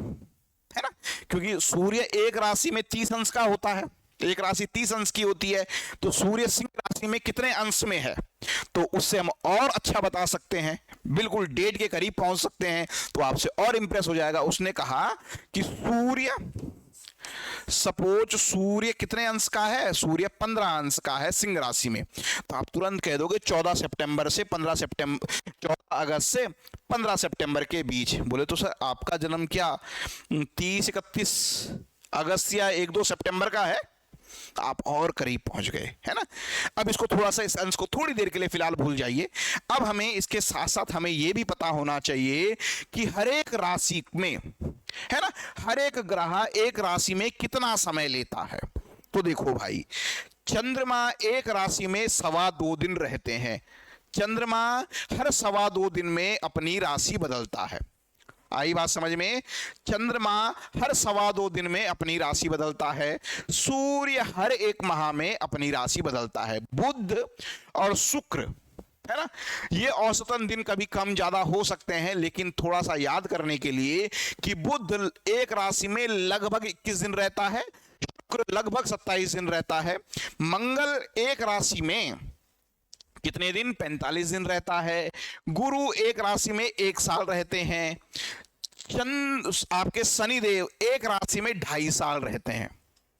है ना, क्योंकि सूर्य एक राशि में 30 अंश का होता है, एक राशि 30 अंश की होती है, तो सूर्य सिंह राशि में कितने अंश में है, तो उससे हम और अच्छा बता सकते हैं, बिल्कुल डेट के करीब पहुंच सकते हैं, तो आपसे और इंप्रेस हो जाएगा। उसने कहा कि सूर्य, सपोज सूर्य कितने अंश का है, सूर्य 15 अंश का है सिंह राशि में, तो आप तुरंत कह दोगे 14 सितंबर से 15 सितंबर, 14 अगस्त से 15 सितंबर के बीच। बोले तो सर आपका जन्म क्या 30-31 अगस्त या 1-2 सितंबर का है, आप और करीब पहुंच गए, है ना। अब इसको थोड़ा सा, इस अंश को थोड़ी देर के लिए फिलहाल भूल जाइए। अब हमें इसके साथ साथ हमें यह भी पता होना चाहिए कि हर एक राशि में, है ना, हर एक ग्रह एक राशि में कितना समय लेता है। तो देखो भाई, चंद्रमा एक राशि में 2.25 दिन रहते हैं, चंद्रमा हर 2.25 दिन में अपनी राशि बदलता है। आई बात समझ में, चंद्रमा हर 2.25 दिन में अपनी राशि बदलता है, सूर्य हर एक माह में अपनी राशि बदलता है, बुध और शुक्र, है ना, ये औसतन दिन कभी कम ज्यादा हो सकते हैं, लेकिन थोड़ा सा याद करने के लिए कि बुध एक राशि में लगभग 21 दिन रहता है, शुक्र लगभग 27 दिन रहता है, मंगल एक राशि में कितने दिन, 45 दिन रहता है, गुरु एक राशि में 1 साल रहते हैं, चंद्र आपके शनिदेव एक राशि में 2.5 साल रहते हैं,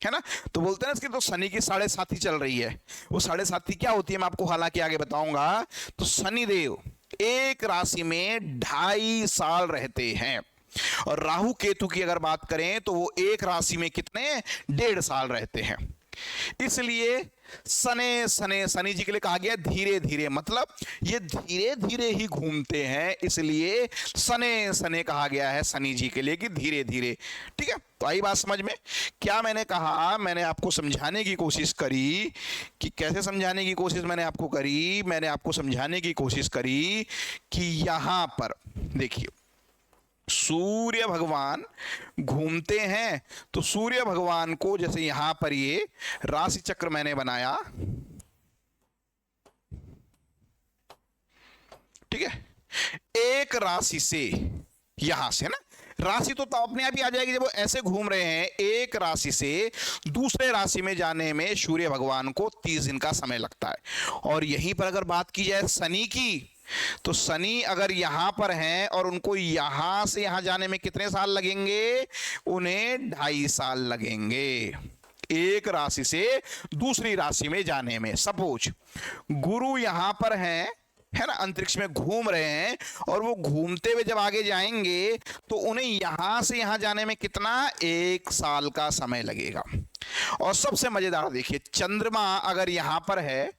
है ना। तो बोलते हैं इसकी तो शनि की 7.5 चल रही है, वो 7.5 क्या होती है मैं आपको हालांकि आगे बताऊंगा। तो शनिदेव एक राशि में 2.5 साल रहते हैं, और राहु केतु की अगर बात करें तो वो एक राशि में कितने, 1.5 साल रहते हैं। इसलिए शनि जी के लिए कहा गया धीरे धीरे, मतलब ये धीरे धीरे ही घूमते हैं, इसलिए शनि कहा गया है शनि जी के लिए कि धीरे धीरे। ठीक है, तो आई बात समझ में। क्या मैंने कहा, मैंने आपको समझाने की कोशिश करी कि कैसे समझाने की कोशिश मैंने आपको करी, मैंने आपको समझाने की कोशिश करी कि यहां पर देखिए सूर्य भगवान घूमते हैं, तो सूर्य भगवान को जैसे यहां पर ये राशि चक्र मैंने बनाया, ठीक है, एक राशि से यहां से, है ना, राशि तो अपने आप ही आ जाएगी जब वो ऐसे घूम रहे हैं, एक राशि से दूसरे राशि में जाने में सूर्य भगवान को 30 दिन का समय लगता है। और यहीं पर अगर बात की जाए शनि की, तो शनि अगर यहां पर हैं और उनको यहां से यहां जाने में कितने साल लगेंगे, उन्हें 2.5 साल लगेंगे एक राशि से दूसरी राशि में जाने में। सपोज गुरु यहां पर हैं, है ना, अंतरिक्ष में घूम रहे हैं, और वो घूमते हुए जब आगे जाएंगे तो उन्हें यहां से यहां जाने में कितना, 1 साल का समय लगेगा। और सबसे मजेदार देखिए, चंद्रमा अगर यहां पर है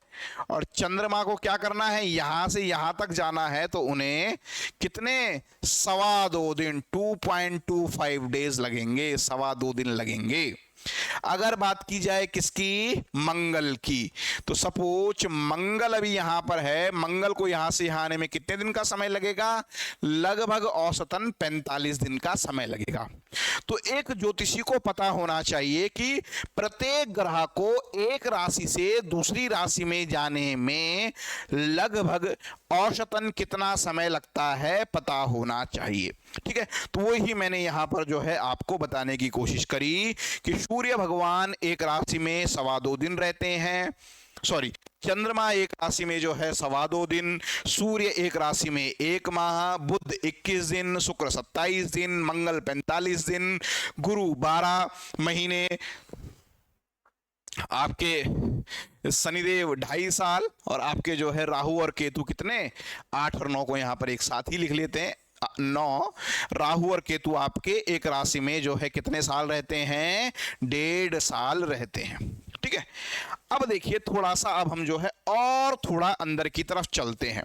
और चंद्रमा को क्या करना है, यहां से यहां तक जाना है, तो उन्हें कितने, 2.25 दिन, 2.25 डेज लगेंगे, 2.25 दिन लगेंगे। अगर बात की जाए किसकी, मंगल की, तो सपोज मंगल अभी यहां पर है, मंगल को यहां से यहां आने में कितने दिन का समय लगेगा, लगभग औसतन 45 दिन का समय लगेगा। तो एक ज्योतिषी को पता होना चाहिए कि प्रत्येक ग्रह को एक राशि से दूसरी राशि में जाने में लगभग औसतन कितना समय लगता है, पता होना चाहिए। ठीक है, तो वही मैंने यहां पर जो है आपको बताने की कोशिश करी कि सूर्य भगवान एक राशि में 2.25 दिन रहते हैं, सॉरी, चंद्रमा एक राशि में जो है 2.25 दिन, सूर्य एक राशि में 1 माह, बुध 21 दिन, शुक्र 27 दिन, मंगल 45 दिन, गुरु 12 महीने, आपके शनिदेव 2.5 साल, और आपके जो है राहु और केतु कितने, 8 और 9 को यहां पर एक साथ ही लिख लेते हैं, 9, राहु और केतु आपके एक राशि में जो है कितने साल रहते हैं, 1.5 साल रहते हैं। ठीक है, अब देखिए थोड़ा सा, अब हम जो है और थोड़ा अंदर की तरफ चलते हैं।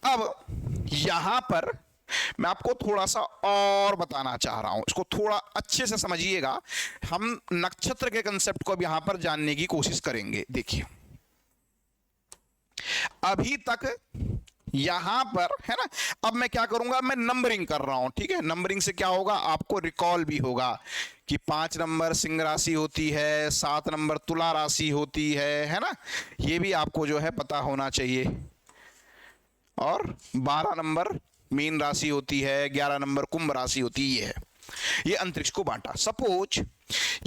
अब यहां पर मैं आपको थोड़ा सा और बताना चाह रहा हूं, इसको थोड़ा अच्छे से समझिएगा, हम नक्षत्र के कंसेप्ट को अब यहां पर जानने की कोशिश करेंगे। देखिए अभी तक यहां पर है ना। अब मैं क्या करूंगा, मैं नंबरिंग कर रहा हूं, ठीक है। नंबरिंग से क्या होगा, आपको रिकॉल भी होगा कि 5 नंबर सिंह राशि होती है, 7 नंबर तुला राशि होती है ना। ये भी आपको जो है पता होना चाहिए। और 12 नंबर मीन राशि होती है, 11 नंबर कुंभ राशि होती है। ये है, ये अंतरिक्ष को बांटा। सपोज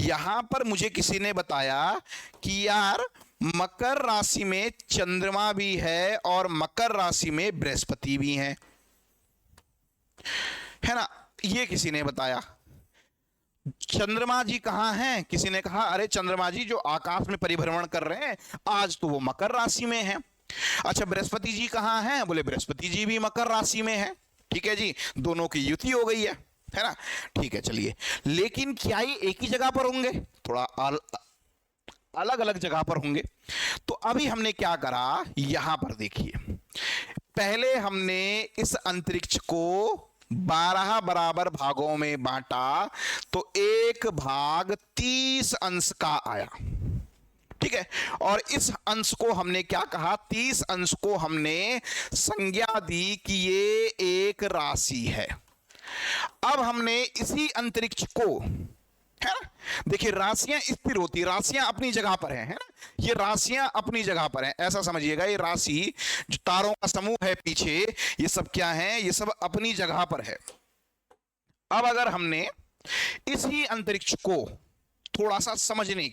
यहां पर मुझे किसी ने बताया कि यार मकर राशि में चंद्रमा भी है और मकर राशि में बृहस्पति भी है ना। ये किसी ने बताया। चंद्रमा जी कहां हैं, किसी ने कहा अरे चंद्रमा जी जो आकाश में परिभ्रमण कर रहे हैं, आज तो वो मकर राशि में है। अच्छा बृहस्पति जी कहां हैं, बोले बृहस्पति जी भी मकर राशि में है। ठीक है जी, दोनों की युति हो गई है ना। ठीक है चलिए, लेकिन क्या ये एक ही जगह पर होंगे, थोड़ा अलग अलग जगह पर होंगे। तो अभी हमने क्या करा, यहां पर देखिए, पहले हमने इस अंतरिक्ष को 12 बराबर भागों में बांटा, तो एक भाग 30 अंश का आया। ठीक है, और इस अंश को हमने क्या कहा, 30 अंश को हमने संज्ञा दी कि ये एक राशि है। अब हमने इसी अंतरिक्ष को, है ना, देखिए राशियां स्थिर होती, राशियां अपनी जगह पर है ना। ये राशियां अपनी जगह पर हैं, ऐसा समझिएगा। ये राशि जो तारों का समूह है पीछे, ये सब क्या है, ये सब अपनी जगह पर है। अब अगर हमने इसी अंतरिक्ष को थोड़ा सा समझने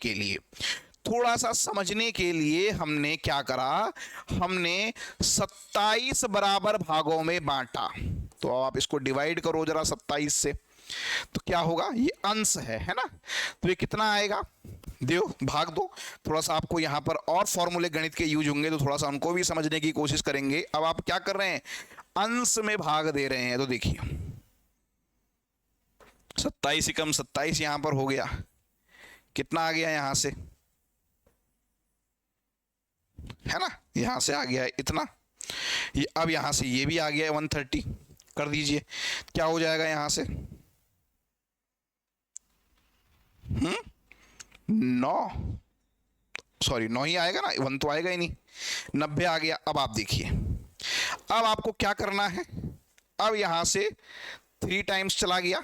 के लिए हमने क्या करा, हमने 27 बराबर भागों में बांटा। तो आप इसको डिवाइड करो जरा 27 से, तो क्या होगा, ये अंश है ना। तो ये कितना आएगा, दो भाग दो। थोड़ा सा आपको यहां पर और फॉर्मूले गणित के यूज होंगे, तो थोड़ा सा उनको भी समझने की कोशिश करेंगे। अब आप क्या कर रहे हैं, अंश में भाग दे रहे हैं। तो देखिए 27 एकम 27 यहां पर हो गया, कितना आ गया यहां से, है ना, यहां से आ गया है इतना। ये अब यहां से ये भी आ गया है 130, कर दीजिए, क्या हो जाएगा यहां से, 9, सॉरी 9 ही आएगा ना, 1 तो आएगा ही नहीं, 90 आ गया। अब आप देखिए, अब आपको क्या करना है, अब यहां से 3 टाइम्स चला गया,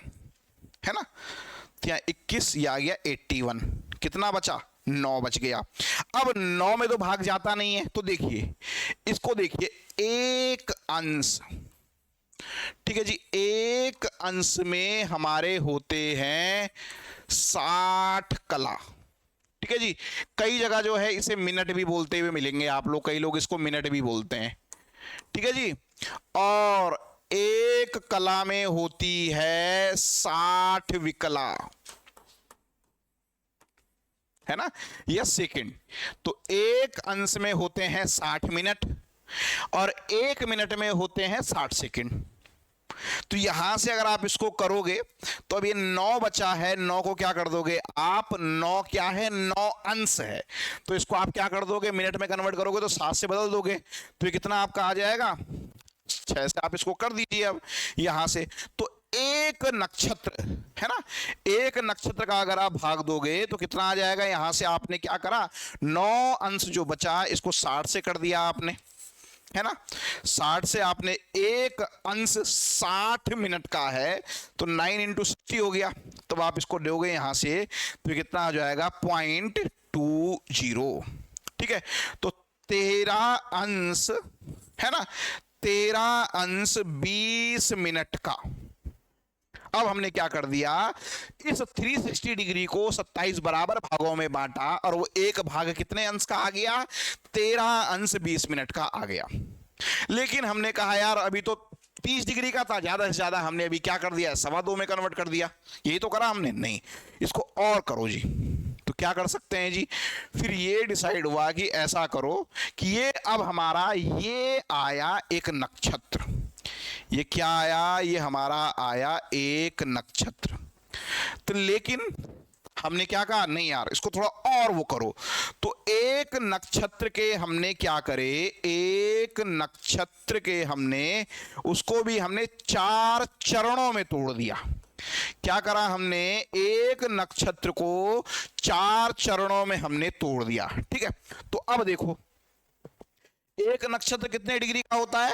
है ना, तो यहाँ 21, ये आ गया 81, कितना बचा, 9 बच गया। अब 9 में तो भाग जाता नहीं है, तो देखिए इसको देखिए, एक अंश, ठीक है जी, एक अंश में हमारे होते हैं 60 कला। ठीक है जी, कई जगह जो है इसे मिनट भी बोलते हुए मिलेंगे आप लोग, कई लोग इसको मिनट भी बोलते हैं। ठीक है जी, और एक कला में होती है 60 विकला, है ना, यह सेकंड। तो एक अंश में होते हैं 60 मिनट और एक मिनट में होते हैं 60 सेकंड। तो यहां से अगर आप इसको करोगे तो अब ये 9 बचा है, 9 को क्या कर दोगे आप, 9 क्या है, 9 अंश है, तो इसको आप क्या कर दोगे, मिनट में कन्वर्ट करोगे तो 7 से बदल दोगे, तो ये कितना आपका आ जाएगा, 6 से आप इसको कर दीजिए। अब यहां से तो एक नक्षत्र, है ना, एक नक्षत्र का अगर आप भाग दोगे तो कितना आ जाएगा, यहां से आपने क्या करा, 9 अंश जो बचा इसको 60 से कर दिया आपने, है ना, 60 से आपने एक अंश 60 मिनट का है, तो 9 इंटू 60 हो गया। तब आप इसको दोगे यहां से तो कितना आ जाएगा, 0.20। ठीक है, तो 13 अंश, है ना, 13 अंश 20 मिनट का। अब हमने क्या कर दिया, इस 360 डिग्री को 27 बराबर भागों में बांटा और वो एक भाग कितने अंश का आ गया, 13 अंश 20 मिनट का आ गया। लेकिन हमने कहा यार अभी तो 30 डिग्री का था, ज्यादा से ज्यादा हमने अभी क्या कर दिया, 2.25 में कन्वर्ट कर दिया, यही तो करा हमने, नहीं इसको और करो जी। तो क्या कर सकते हैं जी, फिर ये डिसाइड हुआ कि ऐसा करो कि ये अब हमारा ये आया एक नक्षत्र, ये क्या आया, ये हमारा आया एक नक्षत्र। तो लेकिन हमने क्या कहा, नहीं यार इसको थोड़ा और वो करो, तो एक नक्षत्र के हमने क्या करे, एक नक्षत्र के हमने उसको भी हमने 4 चरणों में तोड़ दिया। क्या करा हमने, एक नक्षत्र को 4 चरणों में हमने तोड़ दिया। ठीक है, तो अब देखो एक नक्षत्र कितने डिग्री का होता है,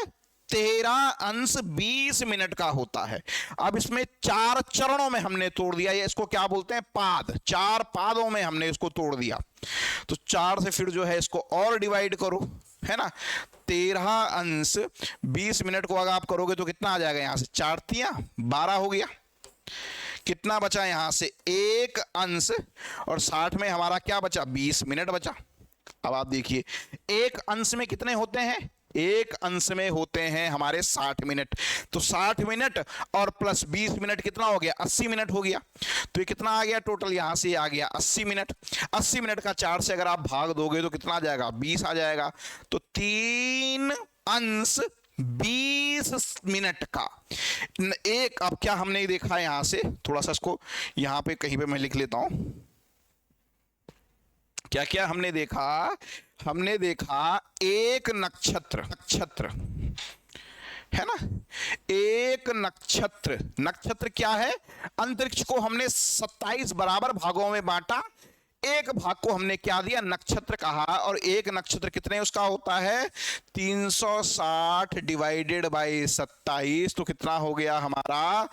13 अंश 20 मिनट का होता है। अब इसमें 4 चरणों में हमने तोड़ दिया, ये इसको क्या बोलते हैं, पाद, 4 पादों में हमने इसको तोड़ दिया। तो 4 से फिर जो है इसको और डिवाइड करो, है ना। 13 अंश 20 मिनट को अगर आप करोगे तो कितना आ जाएगा, यहां से 4 तियां 12 हो गया। कितना बचा यहां से 1 अंश, और 60 में हमारा क्या बचा, 20 मिनट बचा। अब आप देखिए, एक अंश में कितने होते हैं, एक अंश में होते हैं हमारे 60 मिनट। तो 60 मिनट और प्लस 20 मिनट कितना हो गया, 80 मिनट हो गया। तो ये कितना आ गया टोटल, यहां से आ गया 80 मिनट। 80 मिनट का 4 से अगर आप भाग दोगे तो कितना आ जाएगा, 20 आ जाएगा। तो 3 अंश 20 मिनट का एक। अब क्या हमने देखा यहां से, थोड़ा सा इसको यहां पे कहीं पे मैं लिख लेता हूं, क्या क्या हमने देखा, हमने देखा एक नक्षत्र है ना, एक नक्षत्र, नक्षत्र क्या है, अंतरिक्ष को हमने 27 बराबर भागों में बांटा, एक भाग को हमने क्या दिया, नक्षत्र कहा। और एक नक्षत्र कितने उसका होता है, 360 डिवाइडेड बाई 27, तो कितना हो गया हमारा,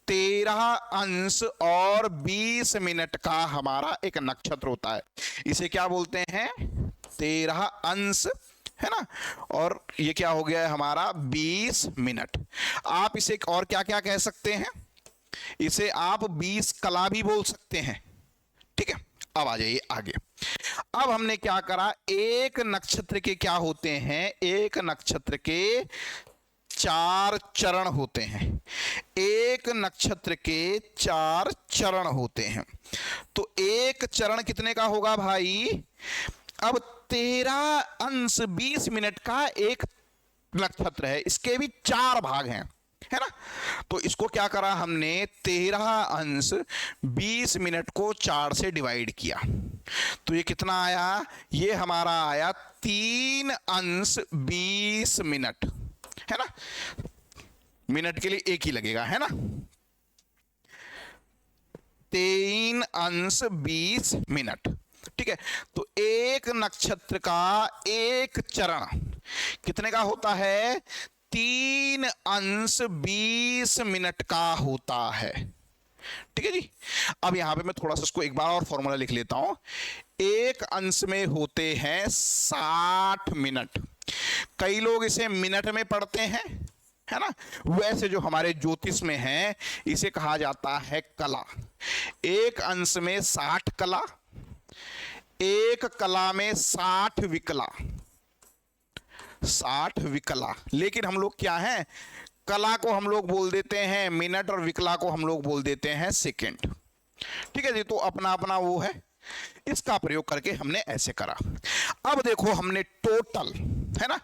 13 अंश और 20 मिनट का हमारा एक नक्षत्र होता है। इसे क्या बोलते हैं, 13 अंश, है ना, और ये क्या हो गया है हमारा 20 मिनट। आप इसे और क्या क्या कह सकते हैं, इसे आप 20 कला भी बोल सकते हैं, ठीक है। अब आ जाइए आगे। अब हमने क्या करा, एक नक्षत्र के क्या होते हैं, एक नक्षत्र के 4 चरण होते हैं, एक नक्षत्र के 4 चरण होते हैं। तो एक चरण कितने का होगा भाई, अब 13 अंश 20 मिनट का एक नक्षत्र है, इसके भी 4 भाग हैं, है ना। तो इसको क्या करा हमने, 13 अंश 20 मिनट को 4 से डिवाइड किया, तो ये कितना आया, ये हमारा आया 3 अंश 20 मिनट, है ना। मिनट के लिए एक ही लगेगा, है ना, 3 अंश 20 मिनट, ठीक है। तो एक नक्षत्र का एक चरण कितने का होता है, 3 अंश 20 मिनट का होता है, ठीक है जी। अब यहां पे मैं थोड़ा सा इसको एक बार और फॉर्मूला लिख लेता हूं। एक अंश में होते हैं 60 मिनट, कई लोग इसे मिनट में पढ़ते हैं, है ना। वैसे जो हमारे ज्योतिष में है इसे कहा जाता है कला। एक अंश में 60 कला, एक कला में 60 विकला, 60 विकला। लेकिन हम लोग क्या हैं, कला को हम लोग बोल देते हैं मिनट और विकला को हम लोग बोल देते हैं सेकंड, ठीक है जी। तो अपना अपना वो है, इसका प्रयोग करके हमने ऐसे करा। अब देखो हमने टोटल, है ना,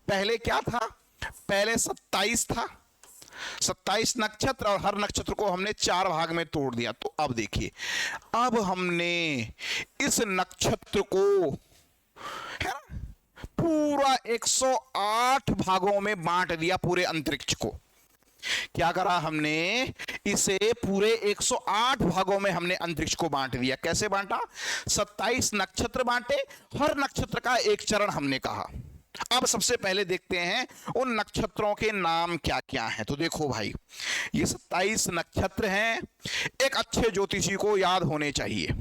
पहले क्या था, पहले 27 था, 27 नक्षत्र, और हर नक्षत्र को हमने 4 भाग में तोड़ दिया। तो अब देखिए, अब हमने इस नक्षत्र को, है ना, पूरा 108 भागों में बांट दिया, पूरे अंतरिक्ष को क्या करा हमने, इसे पूरे 108 भागों में हमने अंतरिक्ष को बांट दिया। कैसे बांटा, 27 नक्षत्र बांटे, हर नक्षत्र का एक चरण हमने कहा। अब सबसे पहले देखते हैं उन नक्षत्रों के नाम क्या क्या हैं। तो देखो भाई, ये 27 नक्षत्र हैं, एक अच्छे ज्योतिषी को याद होने चाहिए।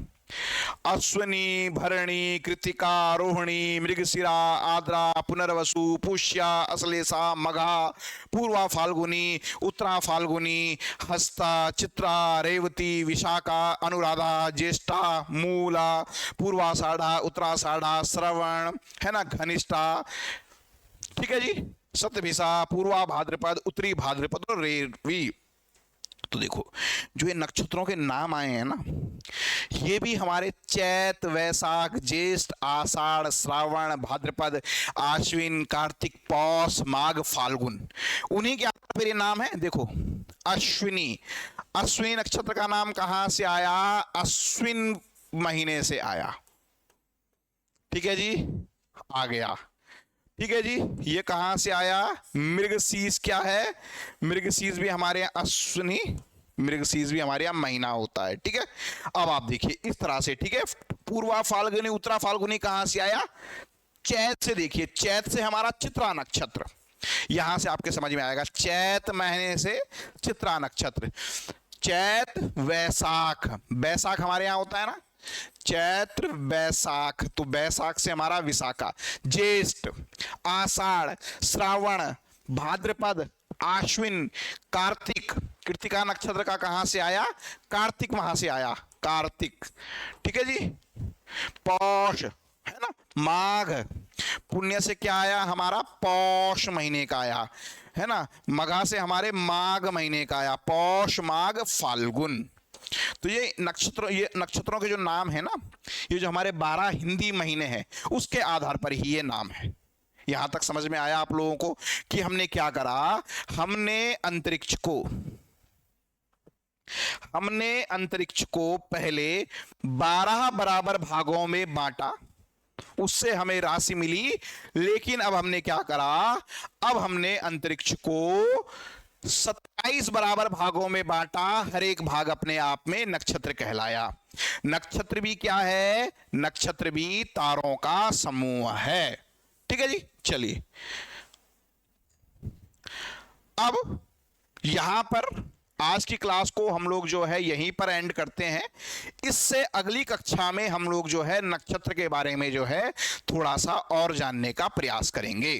अश्विनी, भरणी, कृतिका, रोहिणी, मृगशिरा, आद्रा, पुनर्वसु, पुष्या, अश्लेषा, मघा, पूर्वा फाल्गुनी, उत्तरा फाल्गुनी, हस्ता, चित्रा, रेवती, विशाखा, अनुराधा, ज्येष्ठा, मूला, पूर्वाषाढ़ा, उत्तराषाढ़ा, श्रवण, है ना, घनिष्ठा, ठीक है जी, सतभिषा, पूर्वा भाद्रपद, उत्तरी भाद्रपद और रेवती। तो देखो, जो ये नक्षत्रों के नाम आए हैं ना, ये भी हमारे चैत, वैशाख, ज्येष्ठ, आषाढ़, श्रावण, भाद्रपद, आश्विन, कार्तिक, पौष, माघ, फाल्गुन, उन्हीं के फिर ये नाम है। देखो, अश्विनी, अश्विनी नक्षत्र का नाम कहां से आया, अश्विन महीने से आया, ठीक है जी, आ गया, ठीक है जी। ये कहां से आया, मृगशीर्ष क्या है, मृगशीर्ष भी हमारे यहां अश्विनी, मृगशीर्ष भी हमारे यहां महीना होता है, ठीक है। अब आप देखिए इस तरह से, ठीक है। पूर्वा फाल्गुनी, उत्तरा फाल्गुनी कहां से आया, चैत से। देखिए, चैत से हमारा चित्रा नक्षत्र, यहां से आपके समझ में आएगा। चैत महीने से चित्रा नक्षत्र, चैत वैशाख, वैशाख हमारे यहां होता है ना, चैत्र वैशाख, तो वैशाख से हमारा विशाखा, ज्येष्ठ, आषाढ़, श्रावण, भाद्रपद, आश्विन, कार्तिक, कृतिका नक्षत्र का कहां से आया, कार्तिक वहां से आया, कार्तिक, ठीक है जी, पौष है ना, माघ, पुण्य से क्या आया हमारा, पौष महीने का आया है ना, मघा से हमारे माघ महीने का आया, पौष माघ फाल्गुन। तो ये नक्षत्रों के जो नाम है ना, ये जो हमारे 12 हिंदी महीने हैं उसके आधार पर ही ये नाम है। यहां तक समझ में आया आप लोगों को कि हमने क्या करा, हमने अंतरिक्ष को पहले 12 बराबर भागों में बांटा, उससे हमें राशि मिली, लेकिन अब हमने क्या करा, अब हमने अंतरिक्ष को 27 बराबर भागों में बांटा, हर एक भाग अपने आप में नक्षत्र कहलाया। नक्षत्र भी क्या है, नक्षत्र भी तारों का समूह है, ठीक है जी। चलिए अब यहां पर आज की क्लास को हम लोग जो है यहीं पर एंड करते हैं। इससे अगली कक्षा में हम लोग जो है नक्षत्र के बारे में जो है थोड़ा सा और जानने का प्रयास करेंगे।